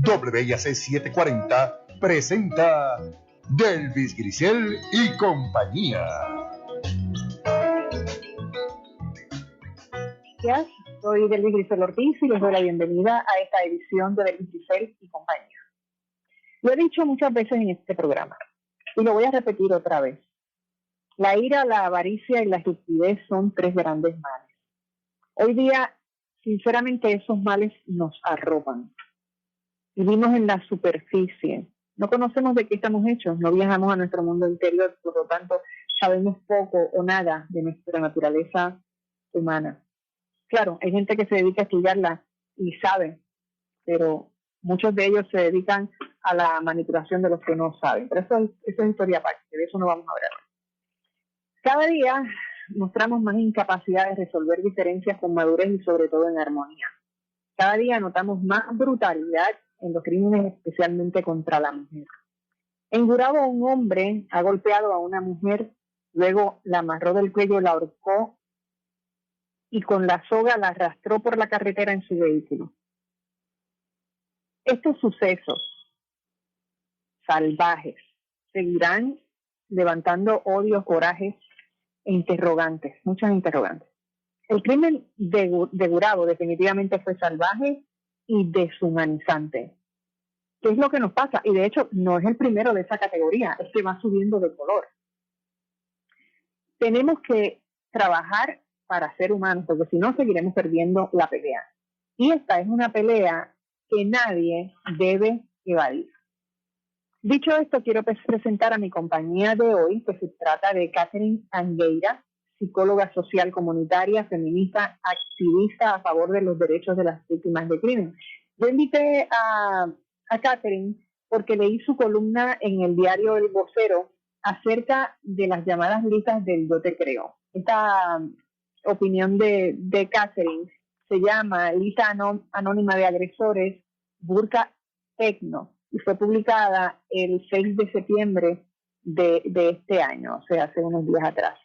WIAC 740 presenta Delvis Grisel y compañía. Soy Delvis Grisel Ortiz y les doy la bienvenida a esta edición de Delvis Grisel y compañía. Lo he dicho muchas veces en este programa y lo voy a repetir otra vez. La ira, la avaricia y la estupidez son tres grandes males. Hoy día, sinceramente, esos males nos arropan. Vivimos en la superficie. No conocemos de qué estamos hechos, no viajamos a nuestro mundo interior, por lo tanto, sabemos poco o nada de nuestra naturaleza humana. Claro, hay gente que se dedica a estudiarla y sabe, pero muchos de ellos se dedican a la manipulación de los que no saben. Pero eso es historia aparte, de eso no vamos a hablar. Cada día mostramos más incapacidad de resolver diferencias con madurez y sobre todo en armonía. Cada día notamos más brutalidad en los crímenes, especialmente contra la mujer. En Gurabo, un hombre ha golpeado a una mujer, luego la amarró del cuello, la ahorcó y con la soga la arrastró por la carretera en su vehículo. Estos sucesos salvajes seguirán levantando odios, corajes e interrogantes, muchas interrogantes. El crimen de Gurabo definitivamente fue salvaje y deshumanizante. ¿Qué es lo que nos pasa? Y de hecho no es el primero de esa categoría, es que va subiendo de color. Tenemos que trabajar para ser humanos, porque si no seguiremos perdiendo la pelea. Y esta es una pelea que nadie debe evadir. Dicho esto, quiero presentar a mi compañía de hoy, que se trata de Catherine Angueira, psicóloga social comunitaria, feminista, activista a favor de los derechos de las víctimas de crimen. Yo invité a Catherine porque leí su columna en el diario El Vocero acerca de las llamadas listas del Yo Te Creo. Esta opinión de Catherine se llama Lista Anónima de Agresores, Burka Tecno, y fue publicada el 6 de septiembre de este año, o sea, hace unos días atrás.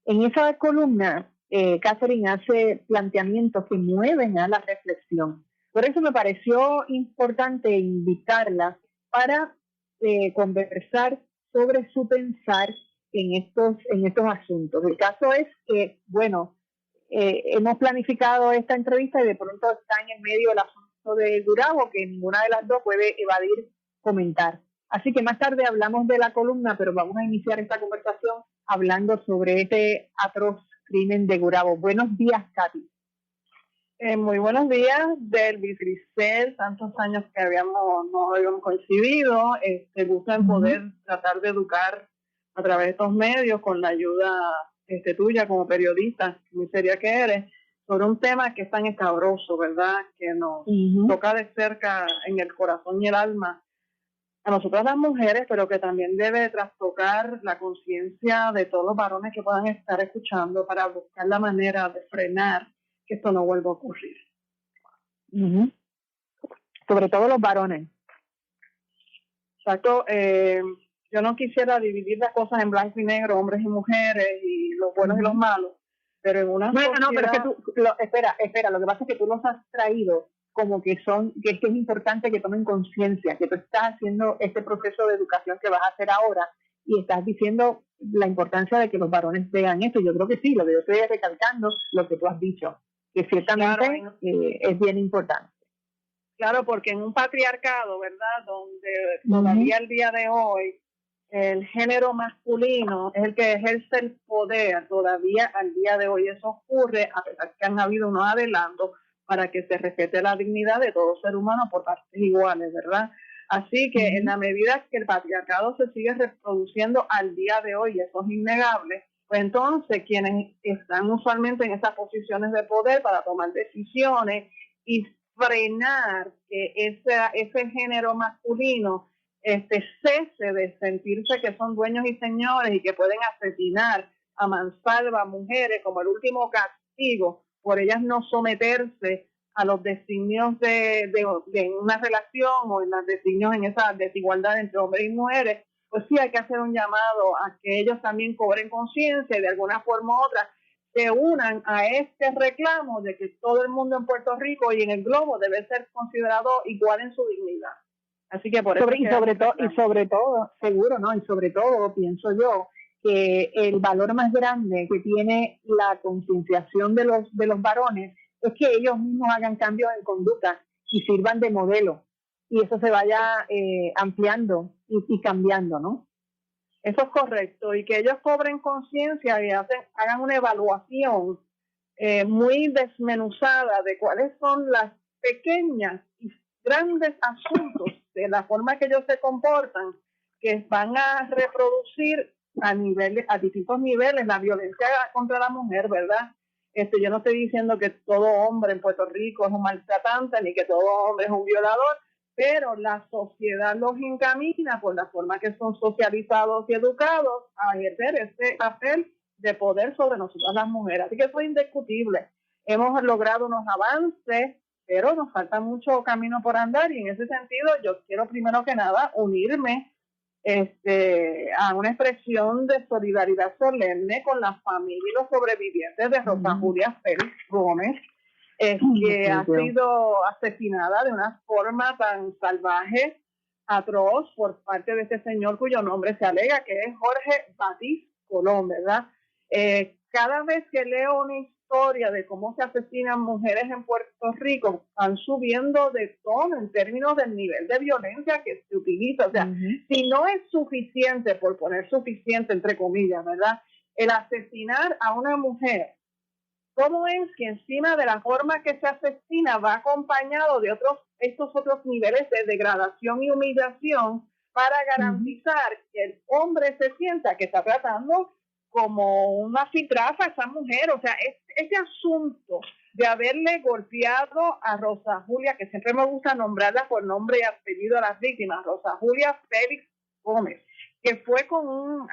En esa columna, Catherine hace planteamientos que mueven a la reflexión. Por eso me pareció importante invitarla para conversar sobre su pensar en estos asuntos. El caso es que, bueno, hemos planificado esta entrevista y de pronto está en el medio del asunto de Gurabo, que ninguna de las dos puede evadir comentar. Así que más tarde hablamos de la columna, pero vamos a iniciar esta conversación hablando sobre este atroz crimen de Gurabo. Buenos días, Katy. Muy buenos días, Delvis Grisel, tantos años que no habíamos coincidido. Gusto en poder tratar de educar a través de estos medios con la ayuda tuya como periodista, muy seria que eres, sobre un tema que es tan escabroso, ¿verdad? Que nos toca de cerca en el corazón y el alma a nosotras las mujeres, pero que también debe trastocar la conciencia de todos los varones que puedan estar escuchando para buscar la manera de frenar que esto no vuelva a ocurrir. Sobre todo los varones. Exacto. Yo no quisiera dividir las cosas en blanco y negro, hombres y mujeres, y los buenos y los malos, pero en una sociedad... No, pero es que tú, espera, lo que pasa es que tú los has traído como que es importante que tomen conciencia, que tú estás haciendo este proceso de educación que vas a hacer ahora y estás diciendo la importancia de que los varones vean esto. Yo creo que sí, lo que yo estoy recalcando lo que tú has dicho, que ciertamente claro, es bien importante. Claro, porque en un patriarcado, ¿verdad?, donde todavía al día de hoy el género masculino es el que ejerce el poder, todavía al día de hoy eso ocurre, a pesar que han habido unos adelantos para que se respete la dignidad de todo ser humano por partes iguales, ¿verdad? Así que en la medida que el patriarcado se sigue reproduciendo al día de hoy, y eso es innegable, pues entonces quienes están usualmente en esas posiciones de poder para tomar decisiones y frenar que ese género masculino cese de sentirse que son dueños y señores y que pueden asesinar a mansalva a mujeres como el último castigo por ellas no someterse a los designios de una relación o en los designios en esa desigualdad entre hombres y mujeres, pues sí hay que hacer un llamado a que ellos también cobren conciencia y de alguna forma u otra se unan a este reclamo de que todo el mundo en Puerto Rico y en el globo debe ser considerado igual en su dignidad. Así que por eso y sobre todo, seguro, ¿no? Y sobre todo, pienso yo, que el valor más grande que tiene la concienciación de los varones es que ellos mismos hagan cambios en conducta y sirvan de modelo. Y eso se vaya ampliando y cambiando, ¿no? Eso es correcto, y que ellos cobren conciencia y hagan una evaluación muy desmenuzada de cuáles son las pequeñas y grandes asuntos de la forma que ellos se comportan, que van a reproducir a distintos niveles la violencia contra la mujer, ¿verdad? Yo no estoy diciendo que todo hombre en Puerto Rico es un maltratante, ni que todo hombre es un violador, pero la sociedad los encamina por la forma que son socializados y educados a ejercer este papel de poder sobre nosotras las mujeres. Así que eso es indiscutible. Hemos logrado unos avances, pero nos falta mucho camino por andar, y en ese sentido yo quiero primero que nada unirme a una expresión de solidaridad solemne con la familia y los sobrevivientes de Rosa Julia Félix Gómez, que ha sido asesinada de una forma tan salvaje, atroz, por parte de este señor cuyo nombre se alega, que es Jorge Batiste Colón, ¿verdad? Cada vez que leo una historia de cómo se asesinan mujeres en Puerto Rico, van subiendo de tono en términos del nivel de violencia que se utiliza. O sea, si no es suficiente, por poner suficiente entre comillas, ¿verdad?, el asesinar a una mujer, ¿cómo es que encima de la forma que se asesina va acompañado de estos otros niveles de degradación y humillación para garantizar que el hombre se sienta que está tratando como una filtrafa a esa mujer? O sea, ese asunto de haberle golpeado a Rosa Julia, que siempre me gusta nombrarla por nombre y apellido a las víctimas, Rosa Julia Félix Gómez, que fue con un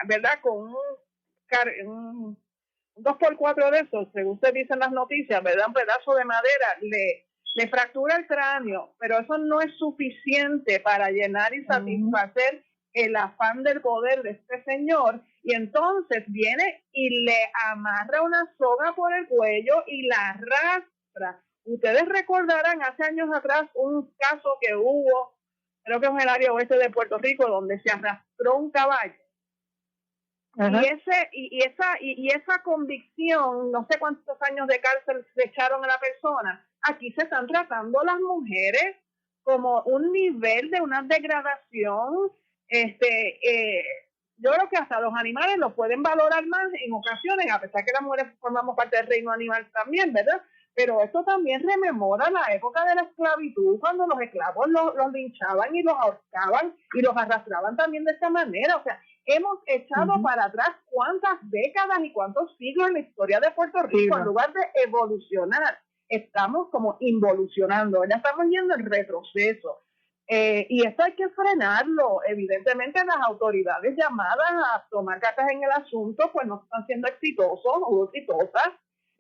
2x4 de esos, según se dice en las noticias, ¿verdad?, un pedazo de madera, le fractura el cráneo, pero eso no es suficiente para llenar y satisfacer el afán del poder de este señor, y entonces viene y le amarra una soga por el cuello y la arrastra. Ustedes recordarán hace años atrás un caso que hubo, creo que es en el área oeste de Puerto Rico, donde se arrastró un caballo. Y esa convicción, no sé cuántos años de cárcel se echaron a la persona. Aquí se están tratando las mujeres como un nivel de una degradación. Yo creo que hasta los animales los pueden valorar más en ocasiones, a pesar que las mujeres formamos parte del reino animal también, ¿verdad? Pero esto también rememora la época de la esclavitud, cuando los esclavos los linchaban y los ahorcaban y los arrastraban también de esta manera. O sea, hemos echado para atrás cuántas décadas y cuántos siglos en la historia de Puerto Rico. En lugar de evolucionar, estamos como involucionando, ya estamos yendo en retroceso. Y esto hay que frenarlo. Evidentemente las autoridades llamadas a tomar cartas en el asunto pues no están siendo exitosos o exitosas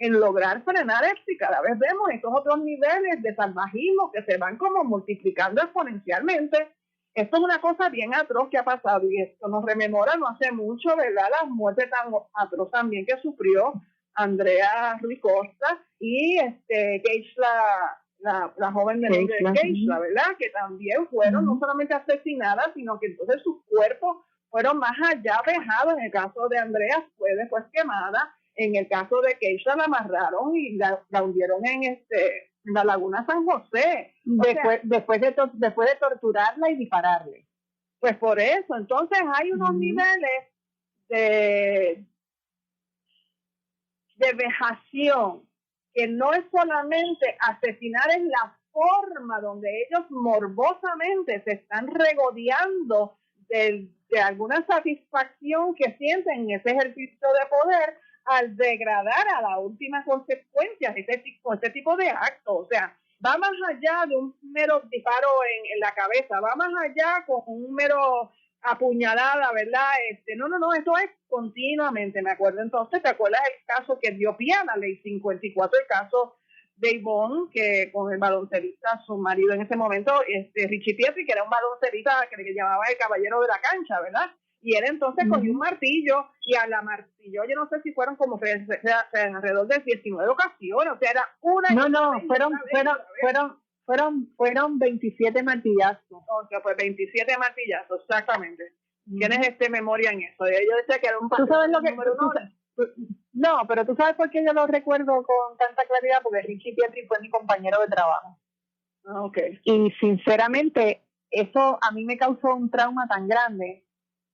en lograr frenar esto, y cada vez vemos estos otros niveles de salvajismo que se van como multiplicando exponencialmente. Esto es una cosa bien atroz que ha pasado, y esto nos rememora no hace mucho, ¿verdad?, la muerte tan atroz también que sufrió Andrea Ruiz Costa y Keishla, la joven de Keishla, ¿verdad?, que también fueron no solamente asesinadas, sino que entonces sus cuerpos fueron más allá vejados. En el caso de Andrea fue después quemada. En el caso de Keishla la amarraron y la hundieron en la laguna San José. Después de torturarla y dispararle. Pues por eso, entonces hay unos niveles de vejación, que no es solamente asesinar, en la forma donde ellos morbosamente se están regodeando de alguna satisfacción que sienten en ese ejercicio de poder, al degradar a la última consecuencia este tipo de actos. O sea, va más allá de un mero disparo en la cabeza, va más allá con un mero apuñalada, ¿verdad? No, esto es continuamente. Me acuerdo entonces, ¿te acuerdas el caso que dio pie a la ley 54, el caso de Ivonne, que con el baloncelista, su marido en ese momento, Richie Pietri, que era un baloncelista que le llamaba el caballero de la cancha, ¿verdad? Y él entonces cogió un martillo y a la martillo, yo no sé si fueron como alrededor de 19 ocasiones, o sea, era una... Fueron 27 martillazos. O sea, pues 27 martillazos, exactamente. ¿Tienes memoria en eso? Yo decía que era un... ¿Tú sabes lo que...? No, pero tú sabes por qué yo lo recuerdo con tanta claridad, porque Richie Pietri fue mi compañero de trabajo. Okay. Y sinceramente, eso a mí me causó un trauma tan grande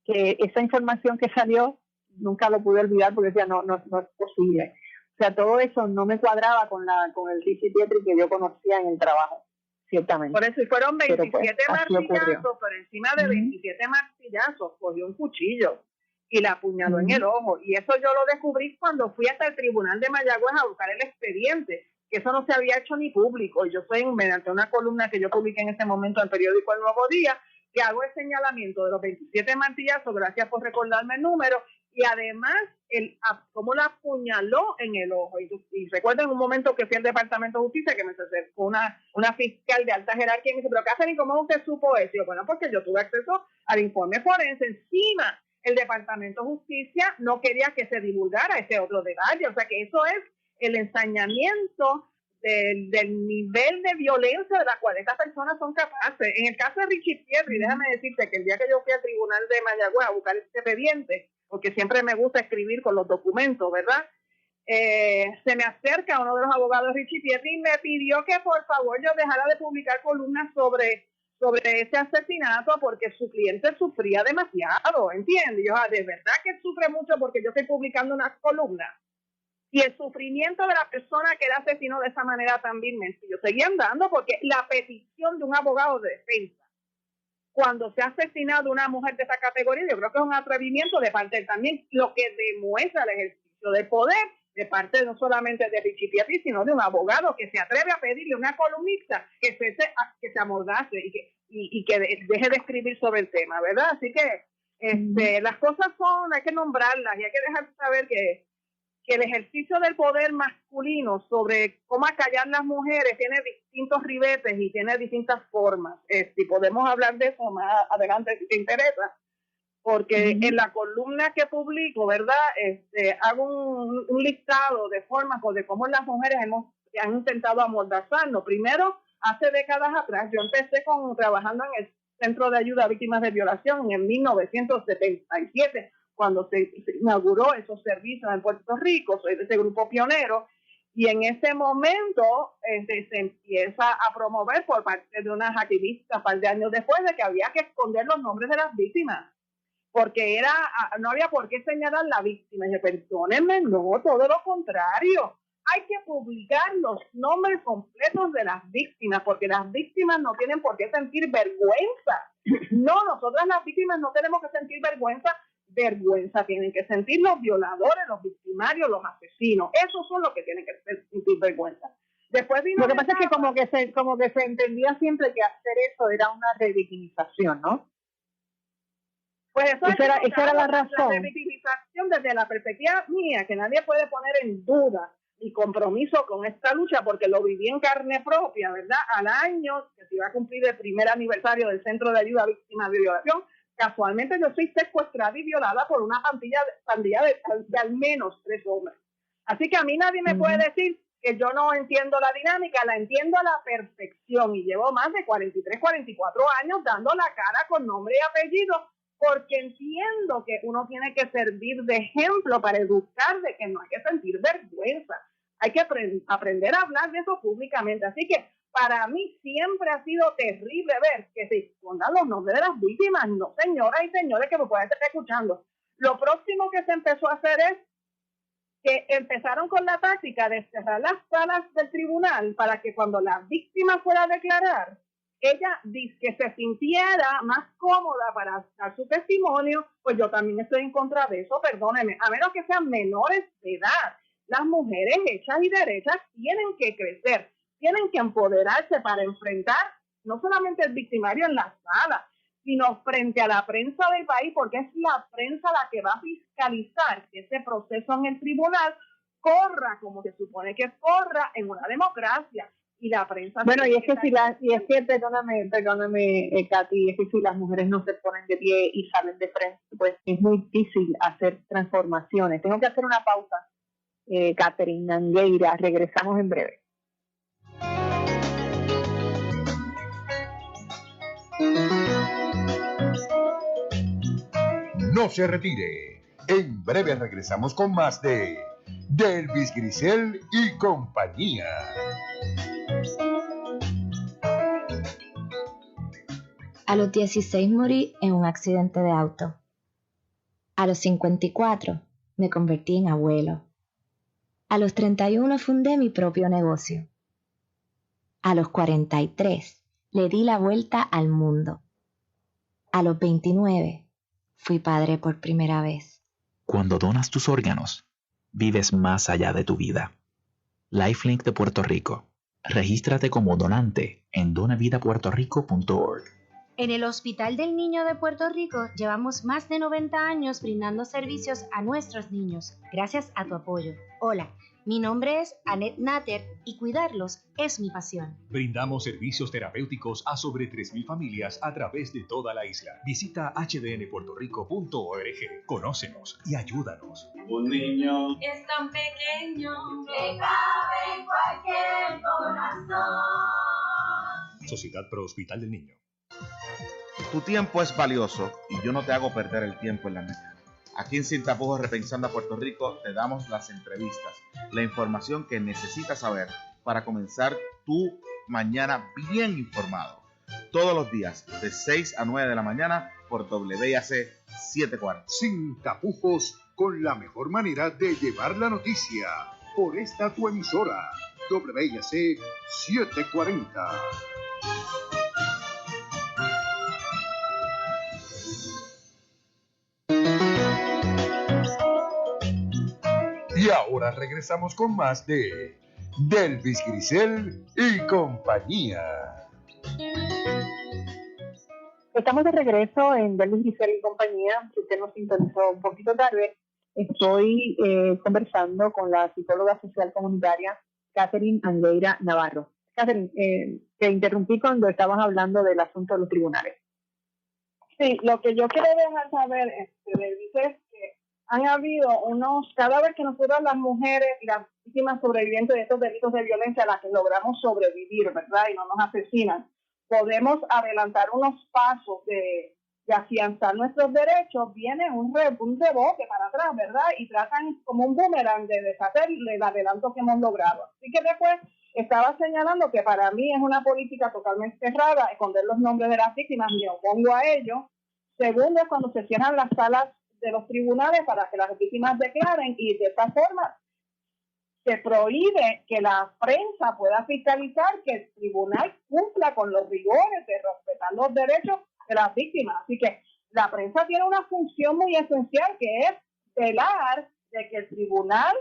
que esa información que salió nunca lo pude olvidar, porque decía, no es posible. O sea, todo eso no me cuadraba con el Richie Pietri que yo conocía en el trabajo, ciertamente. Por eso, y fueron 27 martillazos, por encima de 27 martillazos, cogió un cuchillo y la apuñaló en el ojo. Y eso yo lo descubrí cuando fui hasta el tribunal de Mayagüez a buscar el expediente, que eso no se había hecho ni público. Yo soy, mediante una columna que yo publiqué en ese momento en el periódico El Nuevo Día, que hago el señalamiento de los 27 martillazos, gracias por recordarme el número, y además cómo la apuñaló en el ojo. Y recuerdo en un momento que fui al Departamento de Justicia, que me acercó una fiscal de alta jerarquía y me dice, pero Catherine, ¿cómo usted supo eso? Y yo, bueno, porque yo tuve acceso al informe forense. Encima, el Departamento de Justicia no quería que se divulgara ese otro detalle. O sea que eso es el ensañamiento del nivel de violencia de la cual estas personas son capaces. En el caso de Richie Pietri, déjame decirte que el día que yo fui al tribunal de Mayagüez a buscar este expediente, porque siempre me gusta escribir con los documentos, ¿verdad? Se me acerca uno de los abogados de Richie Pietri y me pidió que por favor yo dejara de publicar columnas sobre ese asesinato porque su cliente sufría demasiado, ¿entiendes? Yo, de verdad que sufre mucho porque yo estoy publicando unas columnas. Y el sufrimiento de la persona que era asesinó de esa manera tan vilmente. Yo seguía andando porque la petición de un abogado de defensa, cuando se ha asesinado una mujer de esa categoría, yo creo que es un atrevimiento de parte de él también, lo que demuestra el ejercicio de poder de parte no solamente de Richie Pietri, sino de un abogado que se atreve a pedirle a una columnista que se amordace y que deje de escribir sobre el tema, ¿verdad? Así que las cosas hay que nombrarlas y hay que dejar saber que el ejercicio del poder masculino sobre cómo acallar las mujeres tiene distintos ribetes y tiene distintas formas. Si podemos hablar de eso más adelante si te interesa, porque en la columna que publico, ¿verdad? Hago un listado de formas de cómo las mujeres han intentado amordazarnos. Primero, hace décadas atrás, yo empecé trabajando en el Centro de Ayuda a Víctimas de Violación en 1977, cuando se inauguró esos servicios en Puerto Rico. Soy de ese grupo pionero, y en ese momento se empieza a promover por parte de unas activistas un par de años después de que había que esconder los nombres de las víctimas, porque no había por qué señalar la víctima. Y yo, perdónenme, no, todo lo contrario. Hay que publicar los nombres completos de las víctimas, porque las víctimas no tienen por qué sentir vergüenza. No, nosotras las víctimas no tenemos que sentir vergüenza tienen que sentir los violadores, los victimarios, los asesinos. Esos son los que tienen que sentir vergüenza. Después lo que pasa es que como que se entendía siempre que hacer eso era una revictimización, ¿no? Pues esa era la razón. La revictimización desde la perspectiva mía, que nadie puede poner en duda mi compromiso con esta lucha, porque lo viví en carne propia, ¿verdad? Al año que se iba a cumplir el primer aniversario del Centro de Ayuda a Víctimas de Violación, casualmente yo soy secuestrada y violada por una pandilla de al menos 3 hombres. Así que a mí nadie me puede decir que yo no entiendo la dinámica, la entiendo a la perfección, y llevo más de 43, 44 años dando la cara con nombre y apellido, porque entiendo que uno tiene que servir de ejemplo para educar de que no hay que sentir vergüenza. Hay que aprender a hablar de eso públicamente. Así que para mí siempre ha sido terrible ver que se escondan los nombres de las víctimas. No, señoras y señores que me pueden estar escuchando. Lo próximo que se empezó a hacer es que empezaron con la táctica de cerrar las salas del tribunal para que cuando la víctima fuera a declarar, ella que se sintiera más cómoda para dar su testimonio. Pues yo también estoy en contra de eso, perdónenme, a menos que sean menores de edad. Las mujeres hechas y derechas tienen que crecer, tienen que empoderarse para enfrentar no solamente el victimario en la sala, sino frente a la prensa del país, porque es la prensa la que va a fiscalizar que ese proceso en el tribunal corra como se supone que corra en una democracia. y la prensa. Bueno, y es que perdóname, Katy, es que si las mujeres no se ponen de pie y salen de frente, pues es muy difícil hacer transformaciones. Tengo que hacer una pausa. Catherine Angueira, regresamos en breve. No se retire. En breve regresamos con más de Delvis Grisel y compañía. A los 16 morí en un accidente de auto. A los 54 me convertí en abuelo. A los 31 fundé mi propio negocio. A los 43 le di la vuelta al mundo. A los 29 fui padre por primera vez. Cuando donas tus órganos, vives más allá de tu vida. Lifelink de Puerto Rico. Regístrate como donante en donavidapuertorico.org. En el Hospital del Niño de Puerto Rico llevamos más de 90 años brindando servicios a nuestros niños, gracias a tu apoyo. Hola, mi nombre es Annette Natter y cuidarlos es mi pasión. Brindamos servicios terapéuticos a sobre 3,000 familias a través de toda la isla. Visita hdnpuertorico.org, conócenos y ayúdanos. Un niño es tan pequeño que cabe en cualquier corazón. Sociedad Pro Hospital del Niño. Tu tiempo es valioso y yo no te hago perder el tiempo en la mañana. Aquí en Sin Tapujos Repensando a Puerto Rico te damos las entrevistas, la información que necesitas saber para comenzar tu mañana bien informado. Todos los días de 6 a 9 de la mañana por WIAC 740. Sin tapujos, con la mejor manera de llevar la noticia. Por esta tu emisora, WIAC 740. Y ahora regresamos con más de Delvis Grisel y compañía. Estamos de regreso en Delvis Grisel y compañía. Si usted nos sintonizó un poquito tarde, estoy conversando con la psicóloga social comunitaria Catherine Angueira Navarro. Catherine, te interrumpí cuando estabas hablando del asunto de los tribunales. Sí, lo que yo quiero dejar saber, Delvis, es que han habido cada vez que nosotros las mujeres y las víctimas sobrevivientes de estos delitos de violencia a las que logramos sobrevivir, ¿verdad? Y no nos asesinan, podemos adelantar unos pasos de afianzar nuestros derechos, viene un rebote para atrás, ¿verdad? Y tratan como un boomerang de deshacer el adelanto que hemos logrado. Así que después estaba señalando que para mí es una política totalmente cerrada, esconder los nombres de las víctimas, me opongo a ello. Segundo es cuando se cierran las salas de los tribunales para que las víctimas declaren, y de esta forma se prohíbe que la prensa pueda fiscalizar que el tribunal cumpla con los rigores de respetar los derechos de las víctimas. Así que la prensa tiene una función muy esencial, que es velar de que el tribunal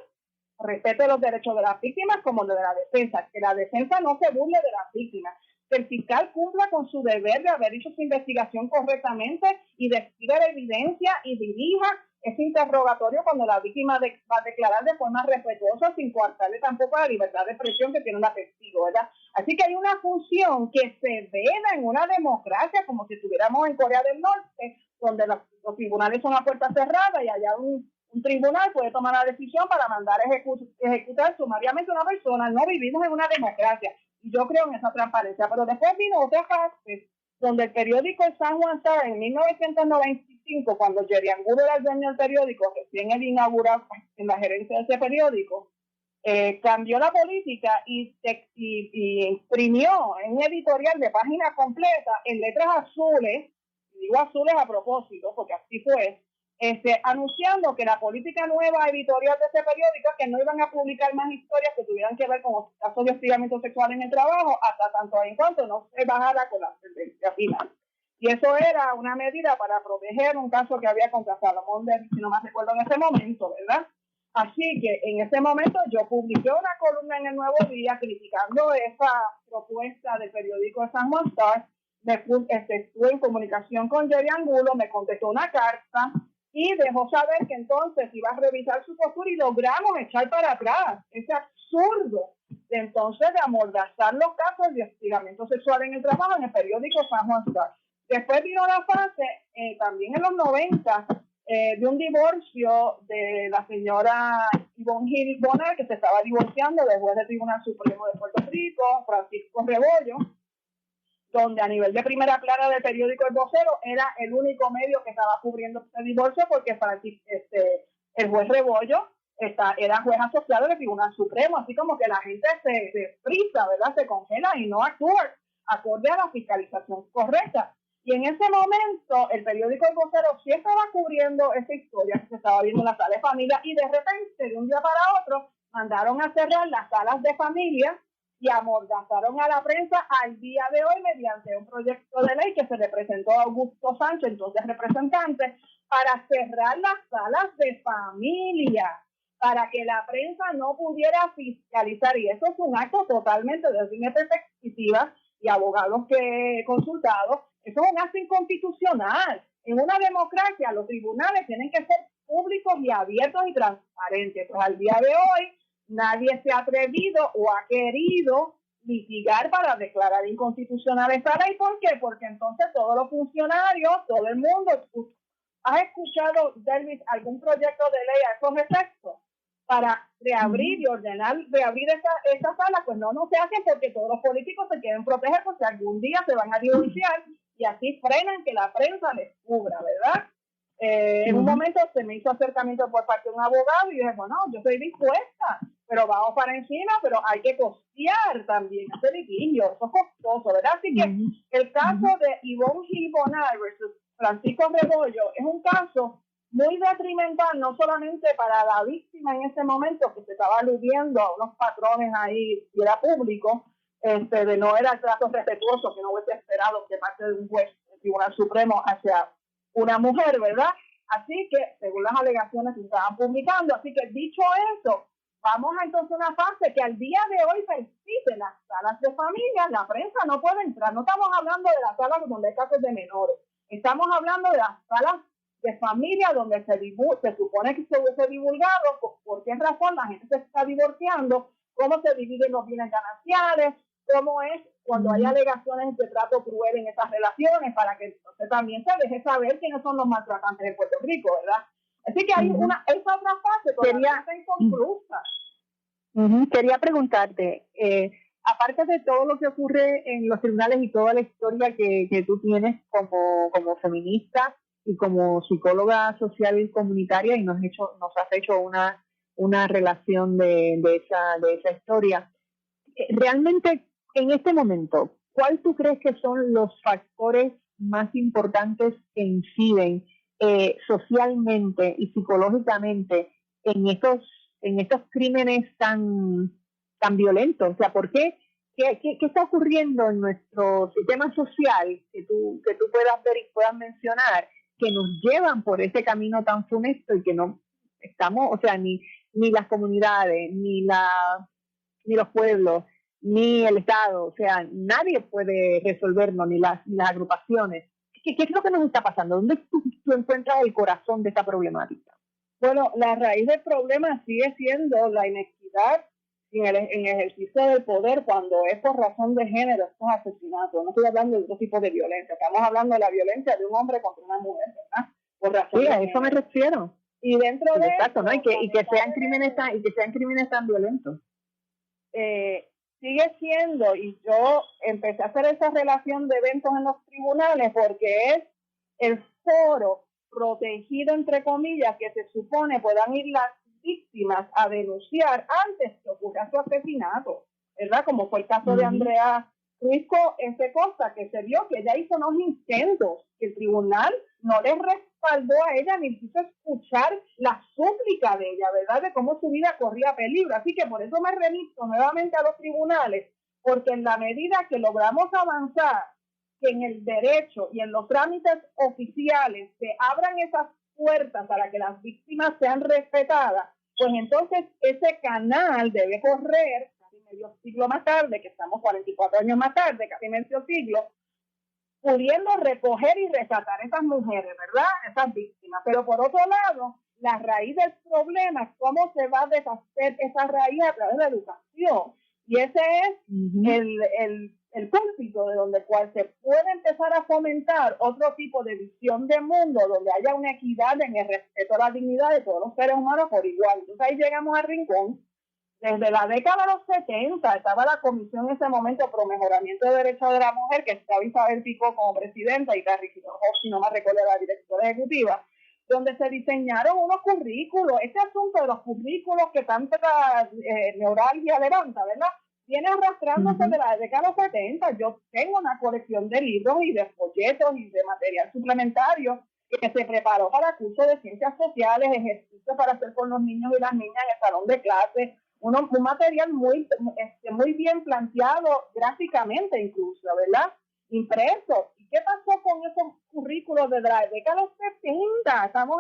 respete los derechos de las víctimas como los de la defensa, que la defensa no se burle de las víctimas, que el fiscal cumpla con su deber de haber hecho su investigación correctamente y describa la evidencia y dirija ese interrogatorio cuando la víctima va a declarar de forma respetuosa, sin coartarle tampoco la libertad de expresión que tiene una testigo, ¿verdad? Así que hay una función que se vela en una democracia como si estuviéramos en Corea del Norte, donde los tribunales son a puerta cerrada y allá un tribunal puede tomar la decisión para mandar a ejecutar sumariamente a una persona. No vivimos en una democracia y yo creo en esa transparencia. Pero después vino otra fase donde el periódico El San Juan Star en 1995, cuando Jerry Angulo era el dueño del periódico, recién él inauguró en la gerencia de ese periódico, cambió la política y imprimió en un editorial de página completa en letras azules, y digo azules a propósito porque así fue, anunciando que la política nueva editorial de ese periódico es que no iban a publicar más historias que tuvieran que ver con casos de hostigamiento sexual en el trabajo hasta tanto en cuanto no se bajara con la sentencia final. Y eso era una medida para proteger un caso que había contra Salomón Derby, si no me recuerdo en ese momento, ¿verdad? Así que en ese momento yo publiqué una columna en El Nuevo Día criticando esa propuesta del periódico San Juan Star. Estuve en comunicación con Jerry Angulo, me contestó una carta y dejó saber que entonces iba a revisar su postura y logramos echar para atrás ese absurdo de entonces de amordazar los casos de hostigamiento sexual en el trabajo en el periódico San Juan Star. Después vino la fase, también en los 90, de un divorcio de la señora Ivonne Gil Bonner, que se estaba divorciando del juez del Tribunal Supremo de Puerto Rico, Francisco Rebollo, donde a nivel de primera plana del periódico El Vocero era el único medio que estaba cubriendo este divorcio porque el juez Rebollo era juez asociado del Tribunal Supremo, así como que la gente se frisa, ¿verdad? Se congela y no actúa acorde a la fiscalización correcta. Y en ese momento el periódico El Vocero sí estaba cubriendo esa historia que se estaba viendo en la sala de familia y de repente, de un día para otro, mandaron a cerrar las salas de familia y amordazaron a la prensa al día de hoy mediante un proyecto de ley que se le presentó a Augusto Sánchez, entonces representante, para cerrar las salas de familia, para que la prensa no pudiera fiscalizar. Y eso es un acto totalmente, desde mi perspectiva y abogados que he consultado, eso es un acto inconstitucional. En una democracia los tribunales tienen que ser públicos y abiertos y transparentes. Pues al día de hoy nadie se ha atrevido o ha querido litigar para declarar inconstitucional esta ley. ¿Por qué? Porque entonces todos los funcionarios, todo el mundo, ¿has escuchado, Delvis, algún proyecto de ley a esos efectos? Para reabrir y ordenar reabrir esta sala, pues no se hacen porque todos los políticos se quieren proteger porque algún día se van a divorciar y así frenan que la prensa les cubra, ¿verdad? En un momento se me hizo acercamiento por parte de un abogado y dije, bueno, yo estoy dispuesta, pero vamos para encima, pero hay que costear también ese litigio, eso es costoso, ¿verdad? Así que el caso de Ivonne Gil Bonner versus Francisco Rebollo es un caso muy detrimental, no solamente para la víctima en ese momento, que se estaba aludiendo a unos patrones ahí, y era público, de no era el trato respetuoso que no hubiese esperado de parte de un juez del Tribunal Supremo hacia una mujer, ¿verdad? Así que, según las alegaciones que estaban publicando, así que dicho eso, vamos a entonces a una fase que al día de hoy persiste las salas de familia, la prensa no puede entrar, no estamos hablando de las salas donde hay casos de menores, estamos hablando de las salas de familia donde se supone que se hubiese divulgado por qué razón la gente se está divorciando, cómo se dividen los bienes gananciales, cómo es cuando hay alegaciones de trato cruel en esas relaciones, para que entonces también se deje saber quiénes son los maltratantes de Puerto Rico, ¿verdad? Así que hay esa otra fase todavía está inconclusa. Quería preguntarte, aparte de todo lo que ocurre en los tribunales y toda la historia que tú tienes como feminista y como psicóloga social y comunitaria, y nos has hecho una relación de esa historia, realmente en este momento, ¿cuál tú crees que son los factores más importantes que inciden socialmente y psicológicamente en estos crímenes tan violentos? O sea, ¿por qué? ¿Qué está ocurriendo en nuestro sistema social que tú puedas ver y puedas mencionar que nos llevan por ese camino tan funesto y que no estamos, o sea, ni las comunidades, ni los pueblos, ni el Estado, o sea, nadie puede resolverlo, ni las agrupaciones? ¿Qué es lo que nos está pasando? ¿Dónde tú encuentras el corazón de esta problemática? Bueno, la raíz del problema sigue siendo la inequidad en ejercicio del poder cuando es por razón de género, estos asesinatos. No estoy hablando de otro tipo de violencia, estamos hablando de la violencia de un hombre contra una mujer, ¿verdad? Por razón sí, de a género. eso me refiero. Y dentro de exacto, eso, ¿no? Y que sean crímenes tan violentos. Sigue siendo, y yo empecé a hacer esa relación de eventos en los tribunales porque es el foro protegido, entre comillas, que se supone puedan ir las víctimas a denunciar antes que ocurra su asesinato, ¿verdad? Como fue el caso de Andrea Ruizco Costa, que se vio que ella hizo unos intentos, que el tribunal no le respaldó a ella ni quiso escuchar la súplica de ella, ¿verdad? De cómo su vida corría peligro. Así que por eso me remito nuevamente a los tribunales, porque en la medida que logramos avanzar que en el derecho y en los trámites oficiales se abran esas puertas para que las víctimas sean respetadas, pues entonces ese canal debe correr casi medio siglo más tarde, que estamos 44 años más tarde, casi medio siglo, pudiendo recoger y rescatar a esas mujeres, ¿verdad? Esas víctimas. Pero por otro lado, la raíz del problema es cómo se va a deshacer esa raíz a través de la educación. Y ese es el púlpito de donde cual se puede empezar a fomentar otro tipo de visión de mundo, donde haya una equidad en el respeto a la dignidad de todos los seres humanos por igual. Entonces ahí llegamos al rincón. Desde la década de los 70 estaba la comisión en ese momento pro mejoramiento de derechos de la mujer, que estaba Isabel Picó como presidenta y Carrie Hobbs, si no me recuerdo, la directora ejecutiva, donde se diseñaron unos currículos. Este asunto de los currículos que tanta neuralgia levanta, ¿verdad?, viene arrastrándose de la década de los 70. Yo tengo una colección de libros y de folletos y de material suplementario que se preparó para cursos de ciencias sociales, ejercicios para hacer con los niños y las niñas en el salón de clase, un material muy bien planteado gráficamente incluso, ¿verdad?, impreso. ¿Y qué pasó con esos currículos de la década de los 70? Estamos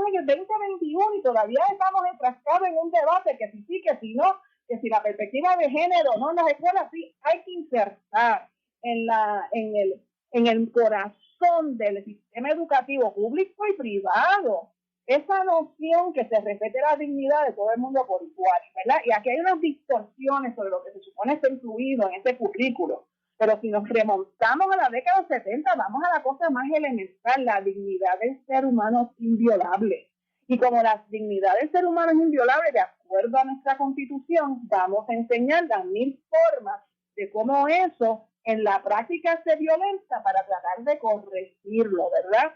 en el 2021 y todavía estamos enfrascados en un debate que si sí, que si no, que si la perspectiva de género, no, en las escuelas sí hay que insertar en el corazón del sistema educativo público y privado esa noción que se respete la dignidad de todo el mundo por igual, ¿verdad? Y aquí hay unas distorsiones sobre lo que se supone está incluido en ese currículo. Pero si nos remontamos a la década de los 70, vamos a la cosa más elemental, la dignidad del ser humano es inviolable. Y como la dignidad del ser humano es inviolable, de acuerdo a nuestra Constitución, vamos a enseñar las 1000 formas de cómo eso en la práctica se violenta para tratar de corregirlo, ¿verdad?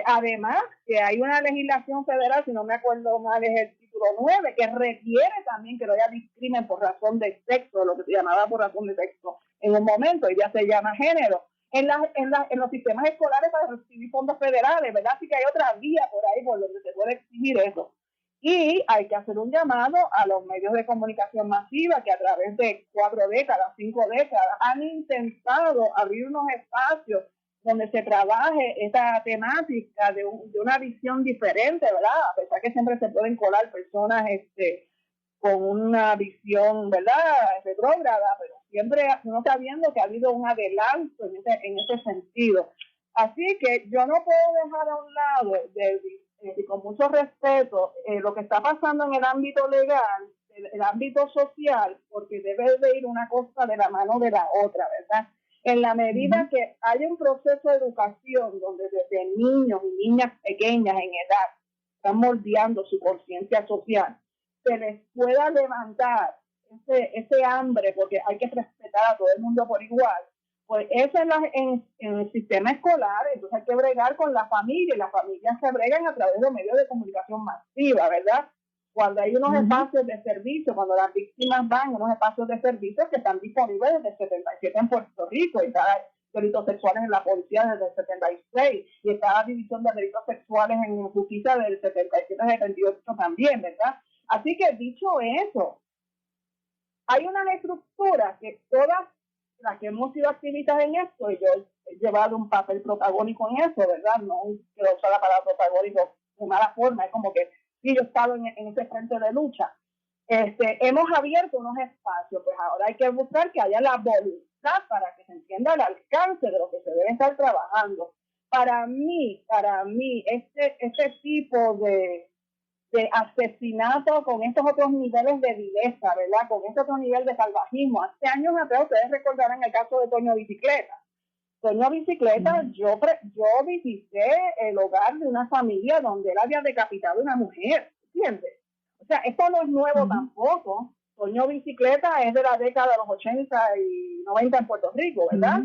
Además, que hay una legislación federal, si no me acuerdo mal, es el título 9, que requiere también que no haya discrimen por razón de sexo, lo que se llamaba por razón de sexo en un momento, y ya se llama género. En los sistemas escolares para recibir fondos federales, ¿verdad? Así que hay otra vía por ahí por donde se puede exigir eso. Y hay que hacer un llamado a los medios de comunicación masiva que a través de 4 décadas, 5 décadas, han intentado abrir unos espacios donde se trabaje esta temática de una visión diferente, ¿verdad? A pesar que siempre se pueden colar personas con una visión, ¿verdad?, retrógrada, pero siempre uno está viendo que ha habido un adelanto en ese sentido. Así que yo no puedo dejar a un lado, con mucho respeto, lo que está pasando en el ámbito legal, el ámbito social, porque debe de ir una cosa de la mano de la otra, ¿verdad? En la medida que haya un proceso de educación donde desde niños y niñas pequeñas en edad están moldeando su conciencia social, se les pueda levantar ese hambre, porque hay que respetar a todo el mundo por igual, pues eso en el sistema escolar. Entonces hay que bregar con la familia, y las familias se bregan a través de medios de comunicación masiva, ¿verdad? Cuando hay unos espacios de servicio, cuando las víctimas van a unos espacios de servicio que están disponibles desde el 77 en Puerto Rico, y está delitos sexuales en la policía desde el 76, y está la división de delitos sexuales en justicia del 77 al 78 también, ¿verdad? Así que dicho eso, hay unas estructuras que todas las que hemos sido activistas en esto, y yo he llevado un papel protagónico en eso, ¿verdad? No quiero usar la palabra protagónico de mala forma, es como que sí, yo he estado en ese frente de lucha. Hemos abierto unos espacios, pues ahora hay que buscar que haya la voluntad para que se entienda el alcance de lo que se debe estar trabajando. Para mí, este tipo de asesinato con estos otros niveles de vileza, ¿verdad? Con este otro nivel de salvajismo. Hace años atrás, ustedes recordarán el caso de Toño Bicicleta. Toño Bicicleta, yo visité el hogar de una familia donde él había decapitado a una mujer, ¿entiendes? O sea, esto no es nuevo tampoco. Toño Bicicleta es de la década de los 80 y 90 en Puerto Rico, ¿verdad?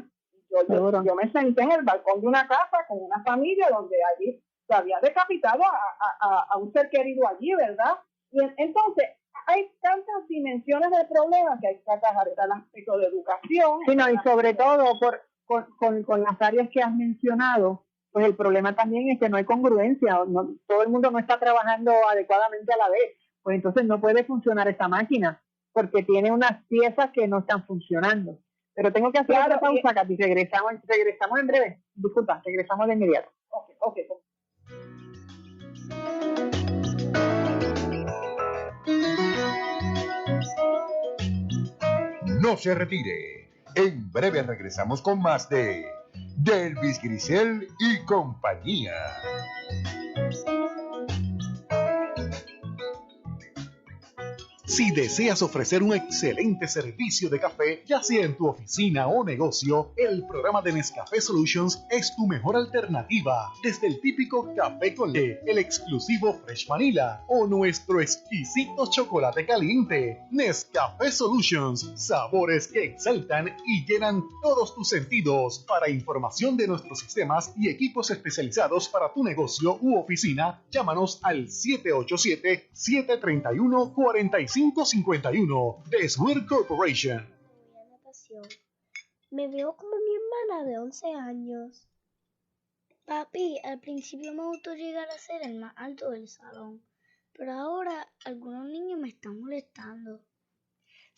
Yo me senté en el balcón de una casa con una familia donde allí se había decapitado a un ser querido allí, ¿verdad? Y entonces hay tantas dimensiones del problema que hay que atajar. Está el aspecto de educación. Sí, no, y sobre todo con las áreas que has mencionado, pues el problema también es que no hay congruencia, todo el mundo no está trabajando adecuadamente a la vez, pues entonces no puede funcionar esta máquina, porque tiene unas piezas que no están funcionando. Pero tengo que hacer otra pausa, Katy, regresamos en breve. Disculpa, regresamos de inmediato. Ok. No se retire. En breve regresamos con más de Delvis Grisel y compañía. Si deseas ofrecer un excelente servicio de café, ya sea en tu oficina o negocio, el programa de Nescafé Solutions es tu mejor alternativa. Desde el típico café con leche, el exclusivo Fresh Vanilla o nuestro exquisito chocolate caliente. Nescafé Solutions, sabores que exaltan y llenan todos tus sentidos. Para información de nuestros sistemas y equipos especializados para tu negocio u oficina, llámanos al 787-731-4551 de Swear Corporation. Me veo como mi hermana de 11 años. Papi, al principio me gustó llegar a ser el más alto del salón, pero ahora algunos niños me están molestando.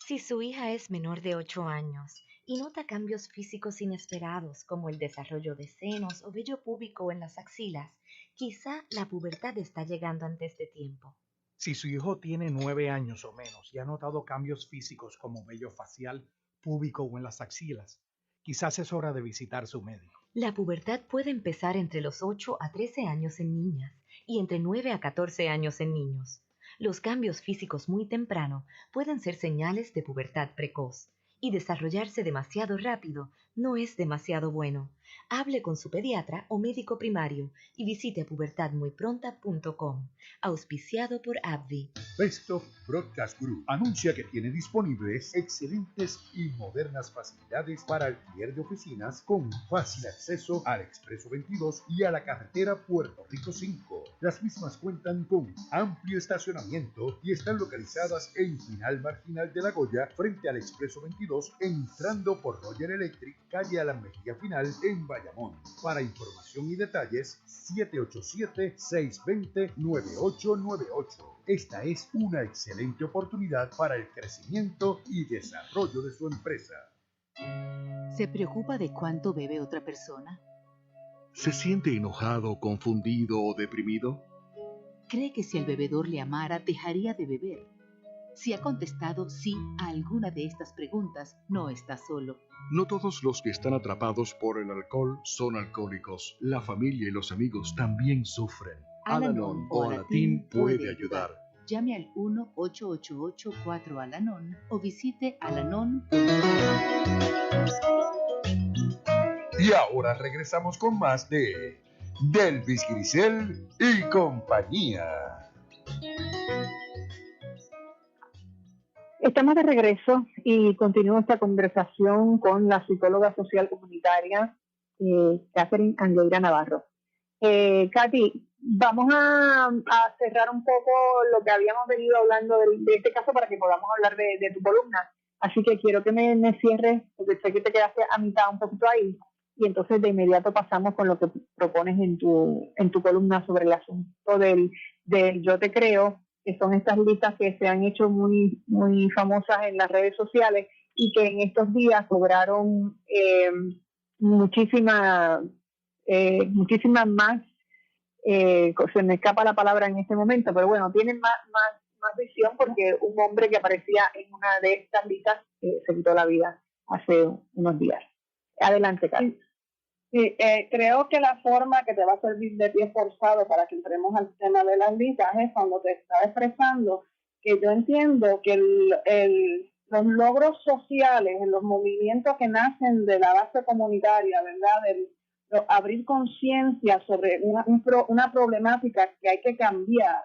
Si su hija es menor de 8 años y nota cambios físicos inesperados como el desarrollo de senos o vello púbico en las axilas, quizá la pubertad está llegando antes de tiempo. Si su hijo tiene 9 años o menos y ha notado cambios físicos como vello facial, púbico o en las axilas, quizás es hora de visitar a su médico. La pubertad puede empezar entre los 8 a 13 años en niñas y entre 9 a 14 años en niños. Los cambios físicos muy temprano pueden ser señales de pubertad precoz y desarrollarse demasiado rápido no es demasiado bueno. Hable con su pediatra o médico primario y visite pubertadmuypronta.com. Auspiciado por AbbVie. Best of Broadcast Group anuncia que tiene disponibles excelentes y modernas facilidades para alquiler de oficinas con fácil acceso al Expreso 22 y a la carretera Puerto Rico 5. Las mismas cuentan con amplio estacionamiento y están localizadas en Final Marginal de La Goya, frente al Expreso 22, entrando por Roger Electric, calle Alan Mejía Final, en Bayamón. Para información y detalles, 787-620-9898. Esta es una excelente oportunidad para el crecimiento y desarrollo de su empresa. ¿Se preocupa de cuánto bebe otra persona? ¿Se siente enojado, confundido o deprimido? ¿Cree que si el bebedor le amara, dejaría de beber? Si ha contestado sí a alguna de estas preguntas, no está solo. No todos los que están atrapados por el alcohol son alcohólicos. La familia y los amigos también sufren. Al-Anon o Alatín puede ayudar. Llame al 1-888-4-ALANON o visite alanon.com. Y ahora regresamos con más de Delvis Grisel y compañía. Estamos de regreso y continúo esta conversación con la psicóloga social comunitaria Catherine Angueira Navarro. Katy, vamos a cerrar un poco lo que habíamos venido hablando de este caso para que podamos hablar de tu columna. Así que quiero que me cierres, porque sé que te quedaste a mitad un poquito ahí, y entonces de inmediato pasamos con lo que propones en tu columna sobre el asunto del Yo Te Creo, que son estas listas que se han hecho muy, muy famosas en las redes sociales y que en estos días cobraron muchísimas más, se me escapa la palabra en este momento, pero bueno, tienen más visión porque un hombre que aparecía en una de estas listas se quitó la vida hace unos días. Adelante, Carlos. Sí, creo que la forma que te va a servir de pie forzado para que entremos al tema de las listas es cuando te estaba expresando que yo entiendo que los logros sociales, los movimientos que nacen de la base comunitaria, ¿verdad? Abrir conciencia sobre una problemática que hay que cambiar.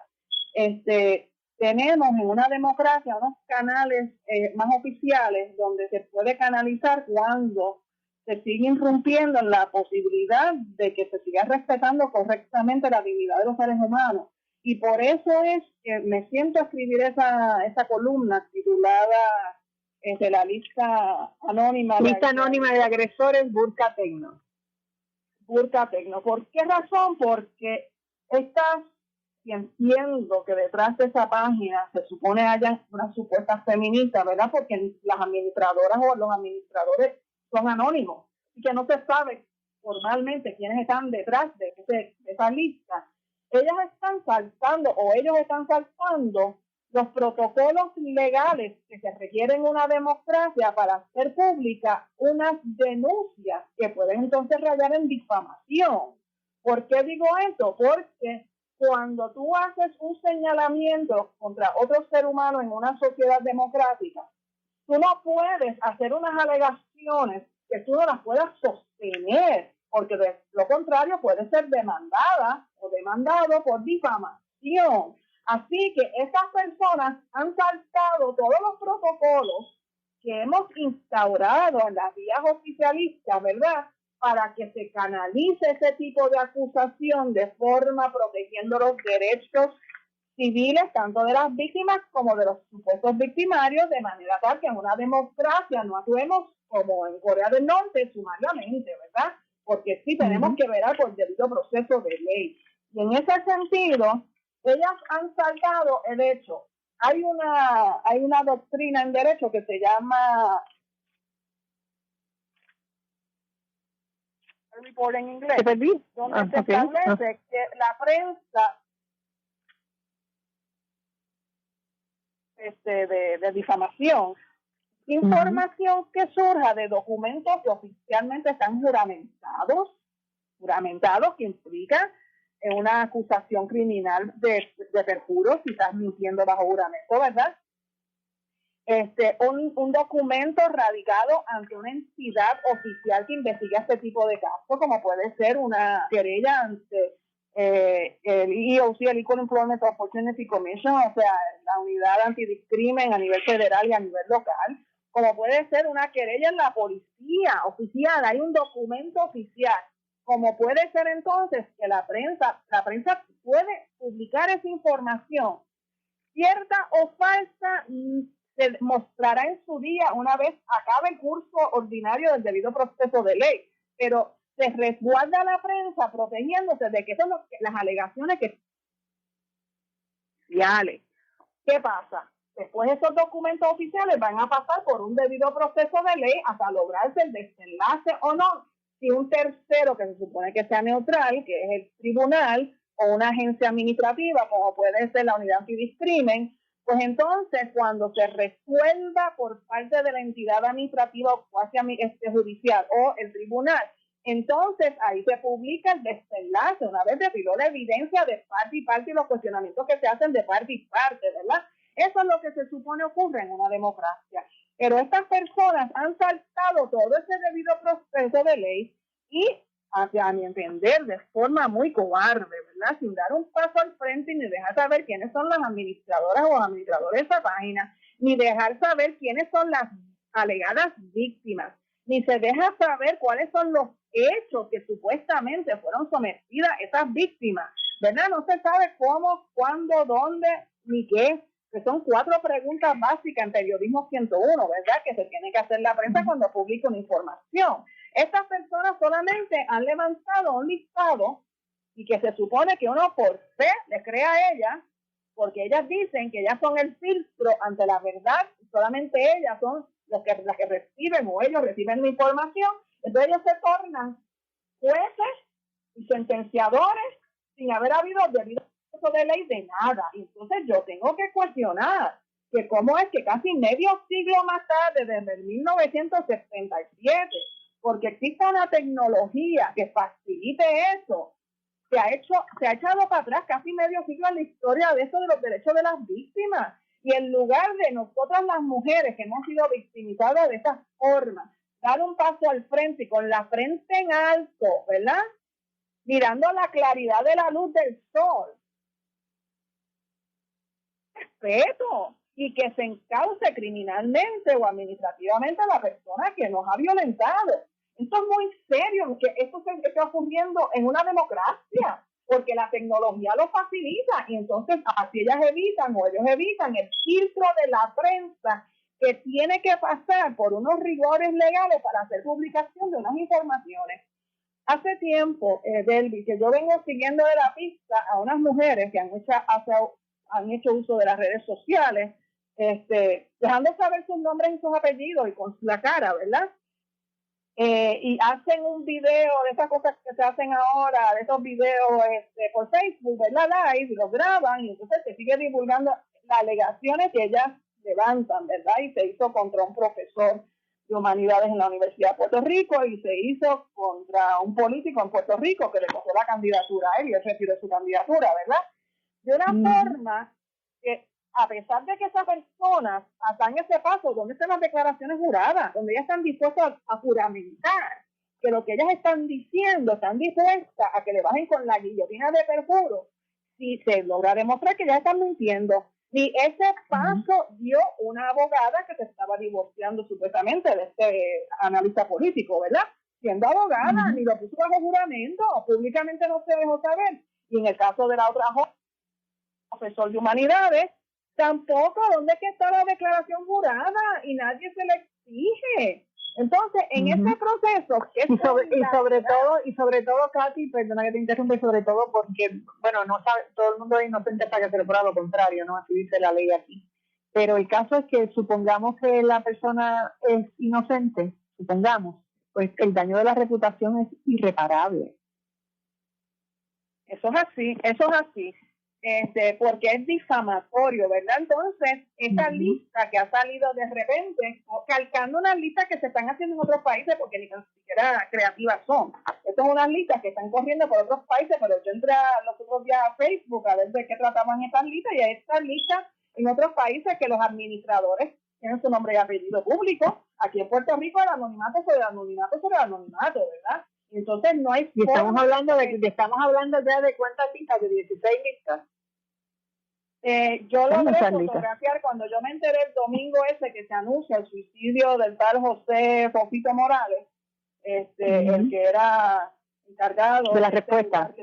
Tenemos en una democracia unos canales más oficiales donde se puede canalizar cuando se sigue irrumpiendo en la posibilidad de que se siga respetando correctamente la dignidad de los seres humanos. Y por eso es que me siento a escribir esa columna titulada la lista anónima de agresores Burka Tecno. Burka Tecno. ¿Por qué razón? Porque y entiendo que detrás de esa página se supone haya unas supuestas feministas, ¿verdad? Porque las administradoras o los administradores son anónimos y que no se sabe formalmente quiénes están detrás de esa lista. Ellos están saltando los protocolos legales que se requieren en una democracia para hacer pública unas denuncias que pueden entonces rayar en difamación. ¿Por qué digo esto? Porque cuando tú haces un señalamiento contra otro ser humano en una sociedad democrática, tú no puedes hacer unas alegaciones que tú no las puedas sostener, porque de lo contrario puede ser demandada o demandado por difamación. Así que estas personas han saltado todos los protocolos que hemos instaurado en las vías oficialistas, ¿verdad?, para que se canalice ese tipo de acusación de forma protegiendo los derechos civiles, tanto de las víctimas como de los supuestos victimarios, de manera tal que en una democracia no actuemos como en Corea del Norte, sumariamente, ¿verdad? Porque sí tenemos que velar por el debido proceso de ley. Y en ese sentido, ellas han saltado el hecho. Hay una doctrina en derecho que se llama report en inglés, donde se establece que la prensa de difamación, información que surja de documentos que oficialmente están juramentados, que implican una acusación criminal de perjuro, si estás mintiendo bajo juramento, ¿verdad? Un documento radicado ante una entidad oficial que investiga este tipo de casos, como puede ser una querella ante el EOC, el Equal Employment Opportunity Commission, o sea, la unidad antidiscrimen a nivel federal y a nivel local, como puede ser una querella en la policía oficial, hay un documento oficial, como puede ser entonces que la prensa puede publicar esa información, cierta o falsa, se mostrará en su día una vez acabe el curso ordinario del debido proceso de ley, pero se resguarda la prensa protegiéndose de que son las alegaciones que oficiales. ¿Qué pasa? Después esos documentos oficiales van a pasar por un debido proceso de ley hasta lograrse el desenlace o no. Si un tercero que se supone que sea neutral, que es el tribunal o una agencia administrativa, como puede ser la unidad antidiscrimen, pues entonces cuando se resuelva por parte de la entidad administrativa o cuasi judicial o el tribunal, entonces ahí se publica el desenlace, una vez retiró la evidencia de parte y parte y los cuestionamientos que se hacen de parte y parte, ¿verdad? Eso es lo que se supone ocurre en una democracia. Pero estas personas han saltado todo ese debido proceso de ley y, a mi entender, de forma muy cobarde, ¿verdad? Sin dar un paso al frente ni dejar saber quiénes son las administradoras o administradores de esa página, ni dejar saber quiénes son las alegadas víctimas, ni se deja saber cuáles son los hechos que supuestamente fueron sometidas esas víctimas, ¿verdad? No se sabe cómo, cuándo, dónde, ni qué, que son 4 preguntas básicas en Periodismo 101, ¿verdad? Que se tiene que hacer la prensa cuando publica una información. Estas personas solamente han levantado un listado y que se supone que uno por fe le cree a ellas, porque ellas dicen que ellas son el filtro ante la verdad, solamente ellas son las que reciben o ellos reciben la información, entonces ellos se tornan jueces y sentenciadores sin haber habido debido de ley de nada. Entonces yo tengo que cuestionar que cómo es que casi medio siglo más tarde, desde el 1977, porque existe una tecnología que facilite eso, se ha echado para atrás casi medio siglo en la historia de eso de los derechos de las víctimas. Y en lugar de nosotras las mujeres que hemos sido victimizadas de esta forma, dar un paso al frente y con la frente en alto, ¿verdad? Mirando la claridad de la luz del sol. Respeto y que se encauce criminalmente o administrativamente a la persona que nos ha violentado. Esto es muy serio, que esto se está ocurriendo en una democracia, porque la tecnología lo facilita y entonces así ellas evitan o ellos evitan el filtro de la prensa que tiene que pasar por unos rigores legales para hacer publicación de unas informaciones. Hace tiempo, Delby, que yo vengo siguiendo de la pista a unas mujeres que han hecho uso de las redes sociales, dejando saber sus nombres y sus apellidos y con la cara, ¿verdad? Y hacen un video de esas cosas que se hacen ahora, de esos videos por Facebook, ¿verdad? Live, y los graban y entonces se sigue divulgando las alegaciones que ellas levantan, ¿verdad? Y se hizo contra un profesor de humanidades en la Universidad de Puerto Rico y se hizo contra un político en Puerto Rico que le cogió la candidatura a él y él retiró su candidatura, ¿verdad? De una forma que, a pesar de que esas personas hacen ese paso, donde están las declaraciones juradas, donde ellas están dispuestas a juramentar que lo que ellas están diciendo, están dispuestas a que le bajen con la guillotina de perjuro, si se logra demostrar que ellas están mintiendo. Y ese paso dio una abogada que se estaba divorciando supuestamente de este analista político, ¿verdad? Siendo abogada, ni lo puso bajo juramento, públicamente no se dejó saber. Y en el caso de la otra joven, profesor de humanidades, tampoco, ¿dónde es que está la declaración jurada? Y nadie se le exige. Entonces, en ese proceso... Y sobre todo, Katy, perdona que te interrumpa, y sobre todo porque, bueno, no sabe, todo el mundo es inocente hasta que se le prueba lo contrario, ¿no? Así dice la ley aquí. Pero el caso es que supongamos que la persona es inocente, supongamos, pues el daño de la reputación es irreparable. Eso es así. Porque es difamatorio, ¿verdad? Entonces, esta lista que ha salido de repente, calcando unas listas que se están haciendo en otros países, porque ni siquiera creativas son. Estas son unas listas que están corriendo por otros países, pero yo entré los otros días a Facebook a ver de qué trataban estas listas, y hay estas listas en otros países que los administradores tienen su nombre y apellido público. Aquí en Puerto Rico el anonimato sobre el anonimato, ¿verdad? Entonces no hay... Y estamos hablando ya de cuántas listas, de 16 listas. Yo logré fotografiar cuando yo me enteré el domingo ese que se anuncia el suicidio del tal José Fofito Morales, el que era encargado de la respuesta.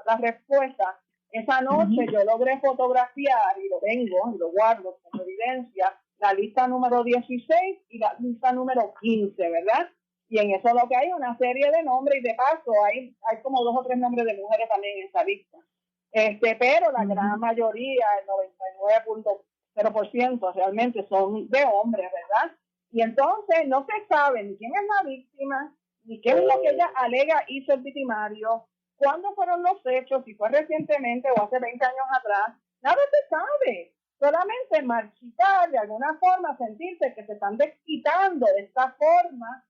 La respuesta. Esa noche yo logré fotografiar y lo tengo y lo guardo como evidencia, la lista número 16 y la lista número 15, ¿verdad? Y en eso lo que hay es una serie de nombres, y de paso hay como 2 o 3 nombres de mujeres también en esa lista. Pero la gran mayoría, el 99.0% realmente son de hombres, ¿verdad? Y entonces no se sabe ni quién es la víctima, ni qué es lo que ella alega hizo el victimario, cuándo fueron los hechos, si fue recientemente o hace 20 años atrás. Nada se sabe. Solamente marchitar, de alguna forma, sentirse que se están desquitando de esta forma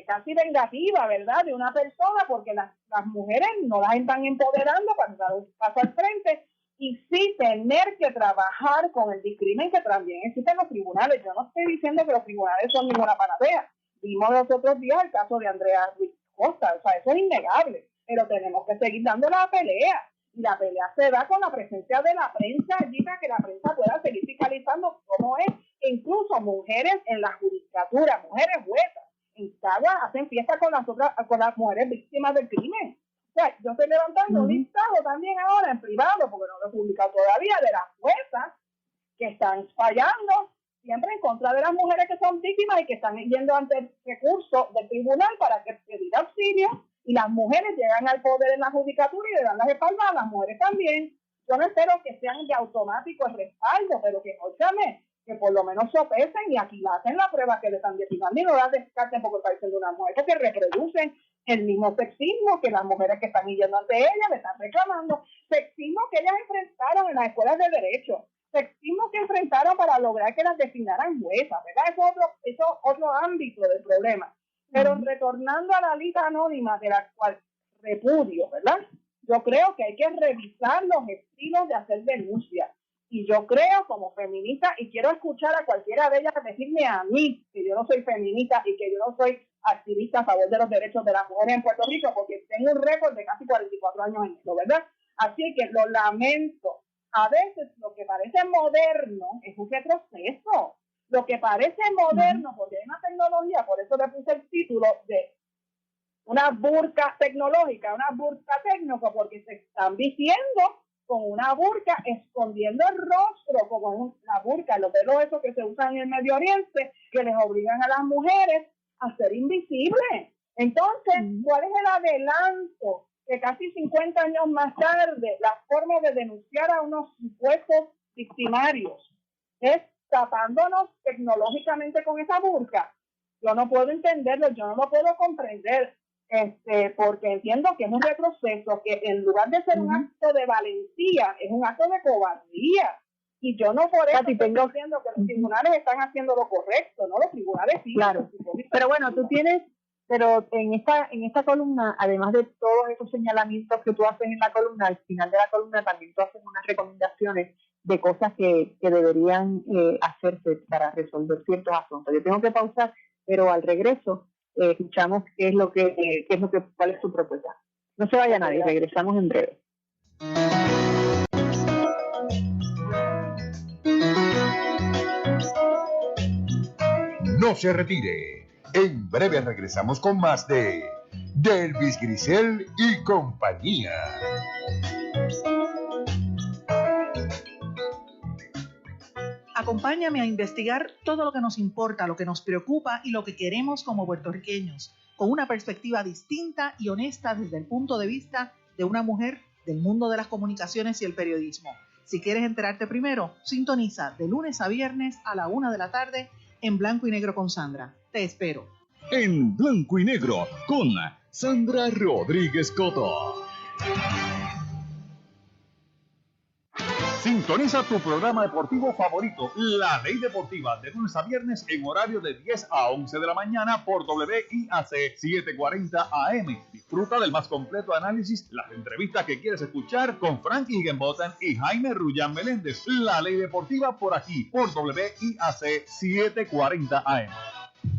casi vengativa, ¿verdad?, de una persona, porque las mujeres no las están empoderando para dar un paso al frente, y sí tener que trabajar con el discrimen que también existe en los tribunales. Yo no estoy diciendo que los tribunales son ninguna panacea. Vimos los otros días el caso de Andrea Ruiz Costa, o sea, eso es innegable, pero tenemos que seguir dando la pelea, y la pelea se da con la presencia de la prensa allí, para que la prensa pueda seguir fiscalizando cómo es, que incluso mujeres en la judicatura, mujeres juezas, en Cagua hacen fiesta con las mujeres víctimas del crimen. O sea, yo estoy levantando un listado también ahora en privado, porque no lo he publicado todavía, de las juezas que están fallando siempre en contra de las mujeres que son víctimas y que están yendo ante el recurso del tribunal para que pedir auxilio, y las mujeres llegan al poder en la judicatura y le dan las espaldas a las mujeres también. Yo no espero que sean de automático el respaldo, pero que, óyame, que por lo menos sopesen y aquilaten la prueba que le están destinando y no las descarten porque parecen de una mujer, porque reproducen el mismo sexismo que las mujeres que están yendo ante ella le están reclamando, sexismo que ellas enfrentaron en las escuelas de derecho, sexismo que enfrentaron para lograr que las designaran juezas, ¿verdad? Eso es otro ámbito del problema. Pero retornando a la lista anónima, de la cual repudio, ¿verdad? Yo creo que hay que revisar los estilos de hacer denuncias. Y yo creo, como feminista, y quiero escuchar a cualquiera de ellas decirme a mí que yo no soy feminista y que yo no soy activista a favor de los derechos de las mujeres en Puerto Rico, porque tengo un récord de casi 44 años en esto, ¿verdad? Así que lo lamento. A veces lo que parece moderno es un retroceso. Lo que parece moderno, porque hay una tecnología, por eso le puse el título de una burka tecnológica, una burka técnica, porque se están vistiendo con una burka, escondiendo el rostro, como la burka, los velos esos que se usan en el Medio Oriente, que les obligan a las mujeres a ser invisibles. Entonces, ¿cuál es el adelanto? Que casi 50 años más tarde, la forma de denunciar a unos supuestos victimarios es tapándonos tecnológicamente con esa burka. Yo no puedo entenderlo, yo no lo puedo comprender, porque entiendo que es un retroceso, que en lugar de ser un acto de valentía, es un acto de cobardía. Y yo no por eso estoy diciendo que los tribunales están haciendo lo correcto, ¿no? Los tribunales sí. Claro, pero bueno, tú tienes, pero en esta columna, además de todos esos señalamientos que tú haces en la columna, al final de la columna también tú haces unas recomendaciones de cosas que deberían hacerse para resolver ciertos asuntos. Yo tengo que pausar, pero al regreso escuchamos cuál es su propuesta. No se vaya nadie, regresamos en breve. No se retire. En breve regresamos con más de Delvis Grisel y compañía. Acompáñame a investigar todo lo que nos importa, lo que nos preocupa y lo que queremos como puertorriqueños, con una perspectiva distinta y honesta desde el punto de vista de una mujer del mundo de las comunicaciones y el periodismo. Si quieres enterarte primero, sintoniza de lunes a viernes a la 1 de la tarde en Blanco y Negro con Sandra. Te espero. En Blanco y Negro con Sandra Rodríguez Coto. Sintoniza tu programa deportivo favorito, La Ley Deportiva, de lunes a viernes en horario de 10 a 11 de la mañana por WIAC 740 AM. Disfruta del más completo análisis, las entrevistas que quieres escuchar con Frankie Higginbotham y Jaime Rullán Meléndez. La Ley Deportiva por aquí, por WIAC 740 AM.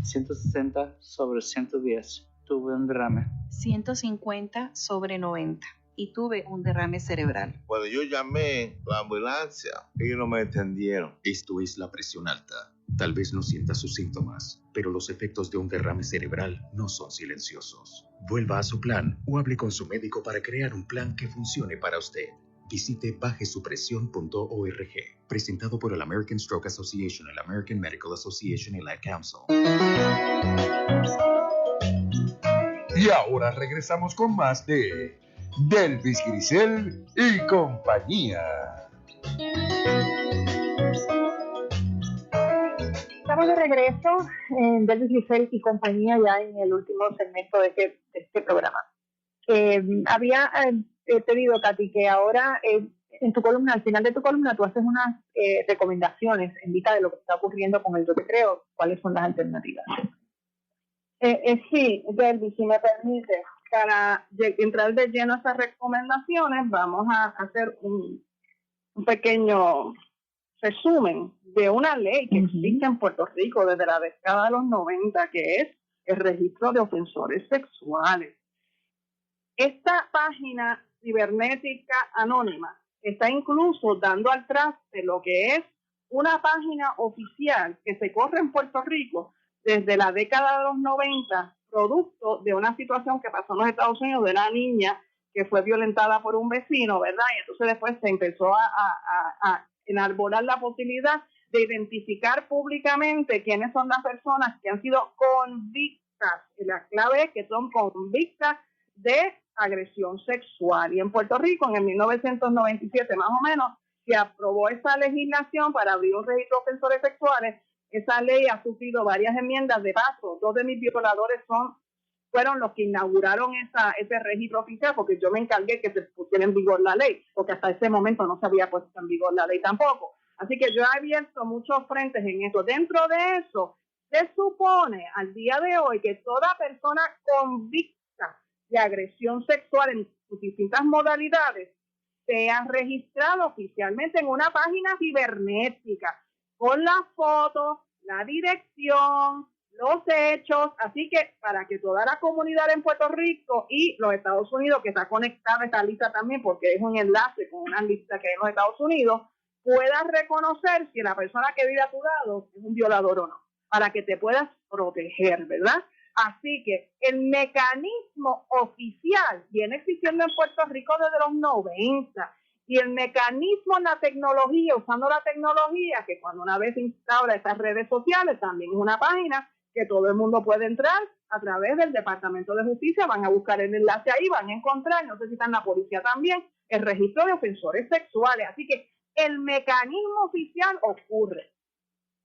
160 sobre 110. Tuve un derrame. 150 sobre 90. Y tuve un derrame cerebral. Cuando yo llamé a la ambulancia, ellos no me entendieron. Esto es la presión alta. Tal vez no sienta sus síntomas, pero los efectos de un derrame cerebral no son silenciosos. Vuelva a su plan o hable con su médico para crear un plan que funcione para usted. Visite bajesupresión.org. Presentado por el American Stroke Association, el American Medical Association y la Council. Y ahora regresamos con más de Delvis Grisel y compañía. Estamos de regreso en Delvis Grisel y compañía, ya en el último segmento de este programa. Había pedido, Katy, que ahora en tu columna, al final de tu columna, tú haces unas recomendaciones en vista de lo que está ocurriendo con el yo te creo. ¿Cuáles son las alternativas? Sí, Delvis, si me permite. Para entrar de lleno a esas recomendaciones, vamos a hacer un pequeño resumen de una ley que existe en Puerto Rico desde la década de los 90, que es el registro de ofensores sexuales. Esta página cibernética anónima está incluso dando al traste lo que es una página oficial que se corre en Puerto Rico desde la década de los 90, producto de una situación que pasó en los Estados Unidos de una niña que fue violentada por un vecino, ¿verdad? Y entonces después se empezó a enarbolar la posibilidad de identificar públicamente quiénes son las personas que han sido convictas. Y la clave es que son convictas de agresión sexual. Y en Puerto Rico, en el 1997 más o menos, se aprobó esa legislación para abrir un registro de ofensores sexuales. Esa ley ha sufrido varias enmiendas. De paso, 2 de mis violadores fueron los que inauguraron ese registro oficial, porque yo me encargué que se pusiera en vigor la ley, porque hasta ese momento no se había puesto en vigor la ley tampoco. Así que yo he abierto muchos frentes en eso. Dentro de eso, se supone al día de hoy que toda persona convicta de agresión sexual en sus distintas modalidades sea registrado oficialmente en una página cibernética, con las fotos, la dirección, los hechos. Así que para que toda la comunidad en Puerto Rico y los Estados Unidos, que está conectada a esta lista también, porque es un enlace con una lista que hay en los Estados Unidos, puedas reconocer si la persona que vive a tu lado es un violador o no, para que te puedas proteger, ¿verdad? Así que el mecanismo oficial viene existiendo en Puerto Rico desde los 90. Y el mecanismo en la tecnología, usando la tecnología, que cuando una vez se instaura estas redes sociales, también es una página que todo el mundo puede entrar a través del Departamento de Justicia. Van a buscar el enlace ahí, van a encontrar, no sé si está en la policía también, el registro de ofensores sexuales. Así que el mecanismo oficial ocurre,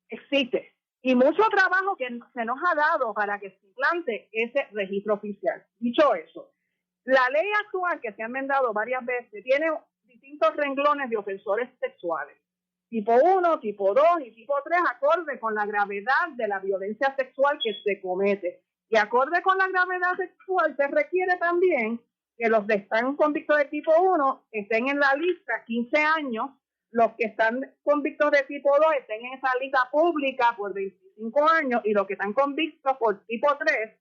existe. Y mucho trabajo que se nos ha dado para que se implante ese registro oficial. Dicho eso, la ley actual, que se ha enmendado varias veces, tiene distintos renglones de ofensores sexuales. tipo 1, tipo 2 y tipo 3, acorde con la gravedad de la violencia sexual que se comete. Y acorde con la gravedad sexual se requiere también que los que están convictos de tipo 1 estén en la lista 15 años, los que están convictos de tipo 2 estén en esa lista pública por 25 años y los que están convictos por tipo 3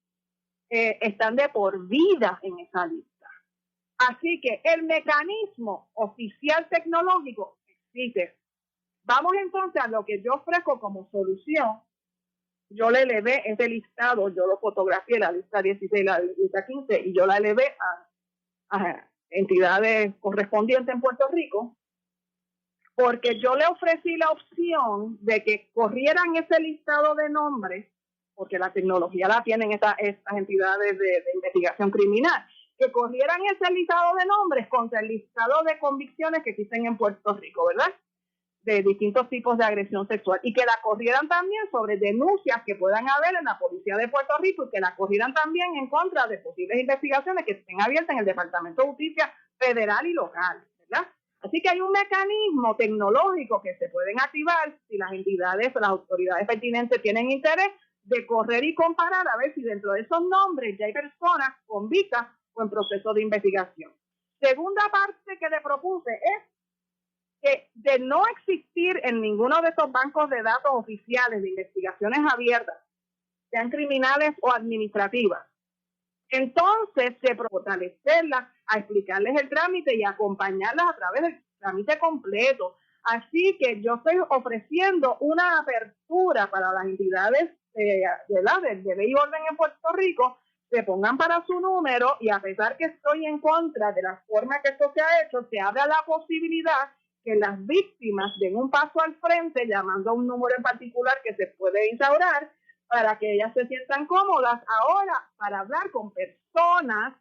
están de por vida en esa lista. Así que el mecanismo oficial tecnológico existe. Vamos entonces a lo que yo ofrezco como solución. Yo le elevé ese listado, yo lo fotografié, la lista 16 y la lista 15, y yo la elevé a entidades correspondientes en Puerto Rico, porque yo le ofrecí la opción de que corrieran ese listado de nombres, porque la tecnología la tienen estas entidades de investigación criminal, que corrieran ese listado de nombres contra el listado de convicciones que existen en Puerto Rico, ¿verdad? De distintos tipos de agresión sexual, y que la corrieran también sobre denuncias que puedan haber en la Policía de Puerto Rico y que la corrieran también en contra de posibles investigaciones que estén abiertas en el Departamento de Justicia federal y local, ¿verdad? Así que hay un mecanismo tecnológico que se pueden activar si las entidades o las autoridades pertinentes tienen interés de correr y comparar a ver si dentro de esos nombres ya hay personas convictas o en proceso de investigación. Segunda parte que le propuse es que de no existir en ninguno de estos bancos de datos oficiales de investigaciones abiertas, sean criminales o administrativas, entonces se fortalecerlas, a explicarles el trámite y acompañarlas a través del trámite completo. Así que yo estoy ofreciendo una apertura para las entidades de ley y orden en Puerto Rico, se pongan para su número, y a pesar que estoy en contra de la forma que esto se ha hecho, se abre la posibilidad que las víctimas den un paso al frente llamando a un número en particular que se puede instaurar para que ellas se sientan cómodas ahora para hablar con personas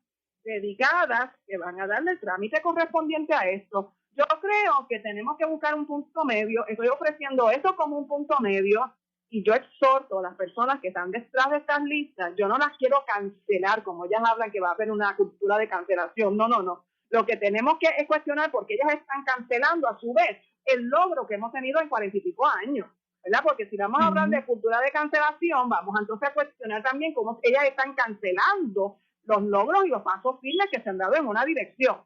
dedicadas que van a darle el trámite correspondiente a esto. Yo creo que tenemos que buscar un punto medio. Estoy ofreciendo eso como un punto medio y yo exhorto a las personas que están detrás de estas listas. Yo no las quiero cancelar, como ellas hablan que va a haber una cultura de cancelación. No. Lo que tenemos que es cuestionar porque ellas están cancelando a su vez el logro que hemos tenido en 40 y pico años, ¿verdad? Porque si vamos a hablar de cultura de cancelación, vamos entonces a cuestionar también cómo ellas están cancelando los logros y los pasos firmes que se han dado en una dirección.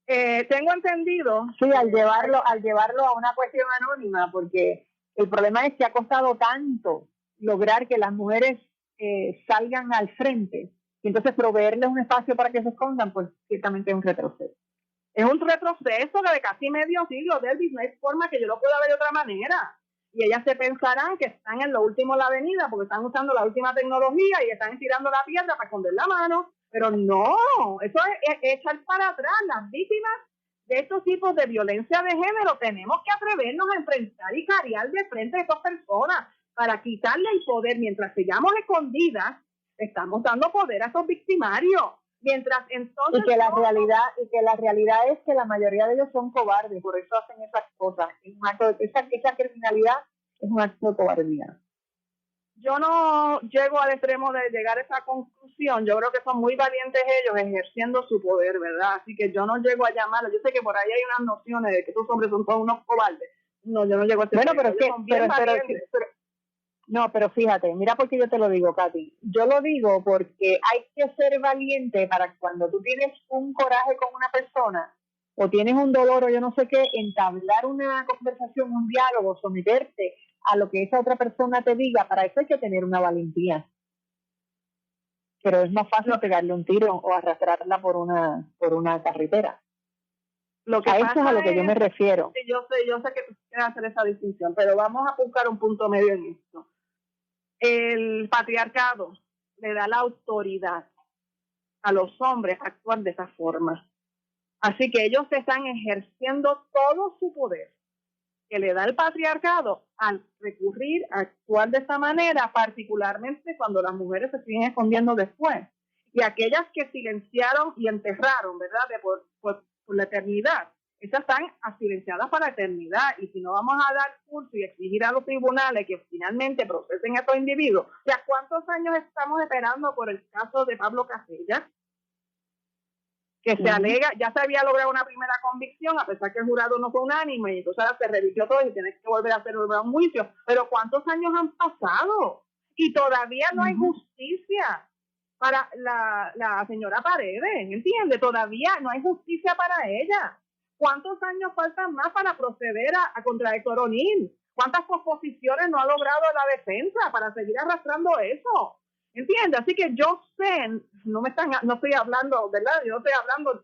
Tengo entendido... Sí, al llevarlo a una cuestión anónima, porque el problema es que ha costado tanto lograr que las mujeres salgan al frente, y entonces proveerles un espacio para que se escondan, pues ciertamente es un retroceso. Es un retroceso de casi medio siglo, Delvis, no hay forma que yo lo pueda ver de otra manera. Y ellas se pensarán que están en lo último de la avenida porque están usando la última tecnología y están estirando la piedra para esconder la mano. Pero no, eso es echar para atrás. Las víctimas de estos tipos de violencia de género tenemos que atrevernos a enfrentar y carear de frente a estas personas para quitarle el poder. Mientras sigamos escondidas, estamos dando poder a estos victimarios. Mientras entonces... Y que la realidad es que la mayoría de ellos son cobardes, por eso hacen esas cosas. Es un acto esa criminalidad es un acto de cobardía. Yo no llego al extremo de llegar a esa conclusión. Yo creo que son muy valientes ellos ejerciendo su poder, ¿verdad? Así que yo no llego a llamarlo. Yo sé que por ahí hay unas nociones de que esos hombres son todos unos cobardes. No, yo no llego a ese extremo. Pero fíjate, mira por qué yo te lo digo, Katy. Yo lo digo porque hay que ser valiente para cuando tú tienes un coraje con una persona o tienes un dolor o yo no sé qué, entablar una conversación, un diálogo, someterte a lo que esa otra persona te diga. Para eso hay que tener una valentía. Pero es más fácil pegarle un tiro o arrastrarla por una carretera. Lo que a eso es a lo que yo me refiero. Yo sé que tú quieres hacer esa distinción, pero vamos a buscar un punto medio en esto. El patriarcado le da la autoridad a los hombres a actuar de esa forma. Así que ellos están ejerciendo todo su poder que le da el patriarcado al recurrir a actuar de esa manera, particularmente cuando las mujeres se siguen escondiendo después. Y aquellas que silenciaron y enterraron, ¿verdad?, por la eternidad, esas están silenciadas para la eternidad. Y si no vamos a dar curso y exigir a los tribunales que finalmente procesen a estos individuos, o sea, ¿cuántos años estamos esperando por el caso de Pablo Casellas? que se alega, ya se había logrado una primera convicción, a pesar que el jurado no fue unánime, y entonces ahora se revisó todo y tiene que volver a hacer un juicio. Pero ¿cuántos años han pasado? Y todavía no hay justicia para la señora Paredes, ¿entiende? Todavía no hay justicia para ella. ¿Cuántos años faltan más para proceder a contra Héctor O'Neill? ¿Cuántas posposiciones no ha logrado la defensa para seguir arrastrando eso? ¿Entiendes? Así que yo sé, no estoy hablando, ¿verdad? Yo estoy hablando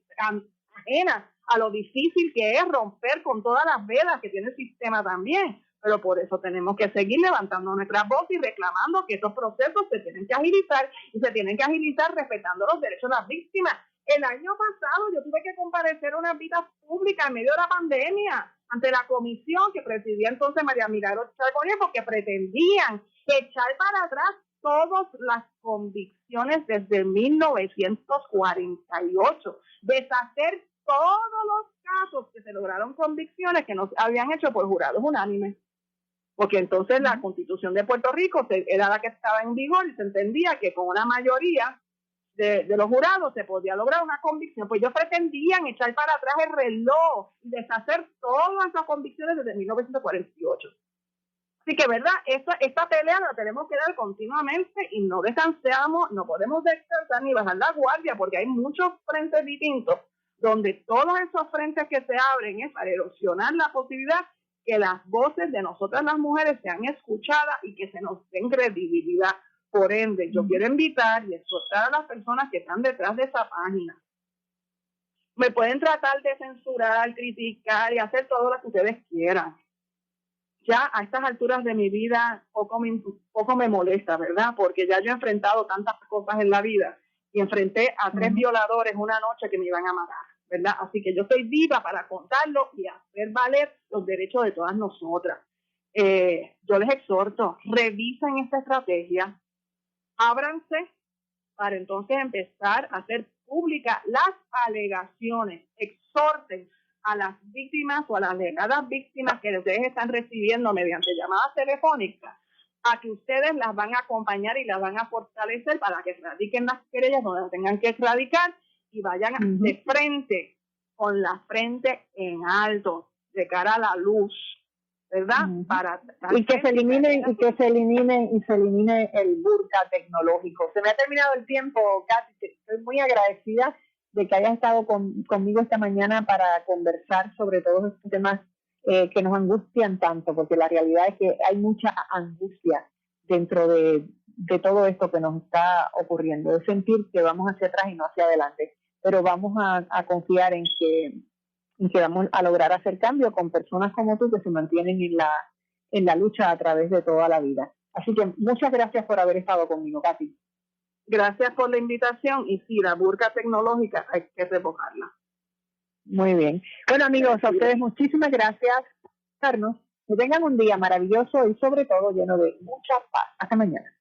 ajena a lo difícil que es romper con todas las vedas que tiene el sistema también. Pero por eso tenemos que seguir levantando nuestras voces y reclamando que estos procesos se tienen que agilizar y se tienen que agilizar respetando los derechos de las víctimas. El año pasado yo tuve que comparecer a una visita pública en medio de la pandemia ante la comisión que presidía entonces María Milagros Charbonnier, porque pretendían echar para atrás todas las convicciones desde 1948, deshacer todos los casos que se lograron convicciones que no habían hecho por jurados unánimes, porque entonces la Constitución de Puerto Rico era la que estaba en vigor y se entendía que con una mayoría de los jurados se podía lograr una convicción. Pues ellos pretendían echar para atrás el reloj y deshacer todas las convicciones desde 1948. Así que, ¿verdad? Esta pelea la tenemos que dar continuamente y no descansamos, no podemos descansar ni bajar la guardia, porque hay muchos frentes distintos donde todos esos frentes que se abren es para erosionar la posibilidad que las voces de nosotras las mujeres sean escuchadas y que se nos den credibilidad. Por ende, yo quiero invitar y exhortar a las personas que están detrás de esa página. Me pueden tratar de censurar, criticar y hacer todo lo que ustedes quieran. Ya a estas alturas de mi vida poco me molesta, ¿verdad? Porque ya yo he enfrentado tantas cosas en la vida y enfrenté a 3 violadores una noche que me iban a matar, ¿verdad? Así que yo estoy viva para contarlo y hacer valer los derechos de todas nosotras. Yo les exhorto, revisen esta estrategia, ábranse para entonces empezar a hacer públicas las alegaciones, exhorten a las víctimas o a las alegadas víctimas que ustedes están recibiendo mediante llamadas telefónicas, a que ustedes las van a acompañar y las van a fortalecer para que radiquen las querellas donde las tengan que radicar y vayan de frente, con la frente en alto, de cara a la luz, ¿verdad? Y que se elimine el burka tecnológico. Se me ha terminado el tiempo, Katy. Estoy muy agradecida de que hayas estado conmigo esta mañana para conversar sobre todos estos temas que nos angustian tanto, porque la realidad es que hay mucha angustia dentro de todo esto que nos está ocurriendo, de sentir que vamos hacia atrás y no hacia adelante, pero vamos a confiar en que vamos a lograr hacer cambio con personas como tú que se mantienen en la lucha a través de toda la vida. Así que muchas gracias por haber estado conmigo, Katy. Gracias por la invitación y sí, la burka tecnológica hay que revocarla. Muy bien. Bueno, amigos, a ustedes muchísimas gracias por escucharnos. Que tengan un día maravilloso y sobre todo lleno de mucha paz. Hasta mañana.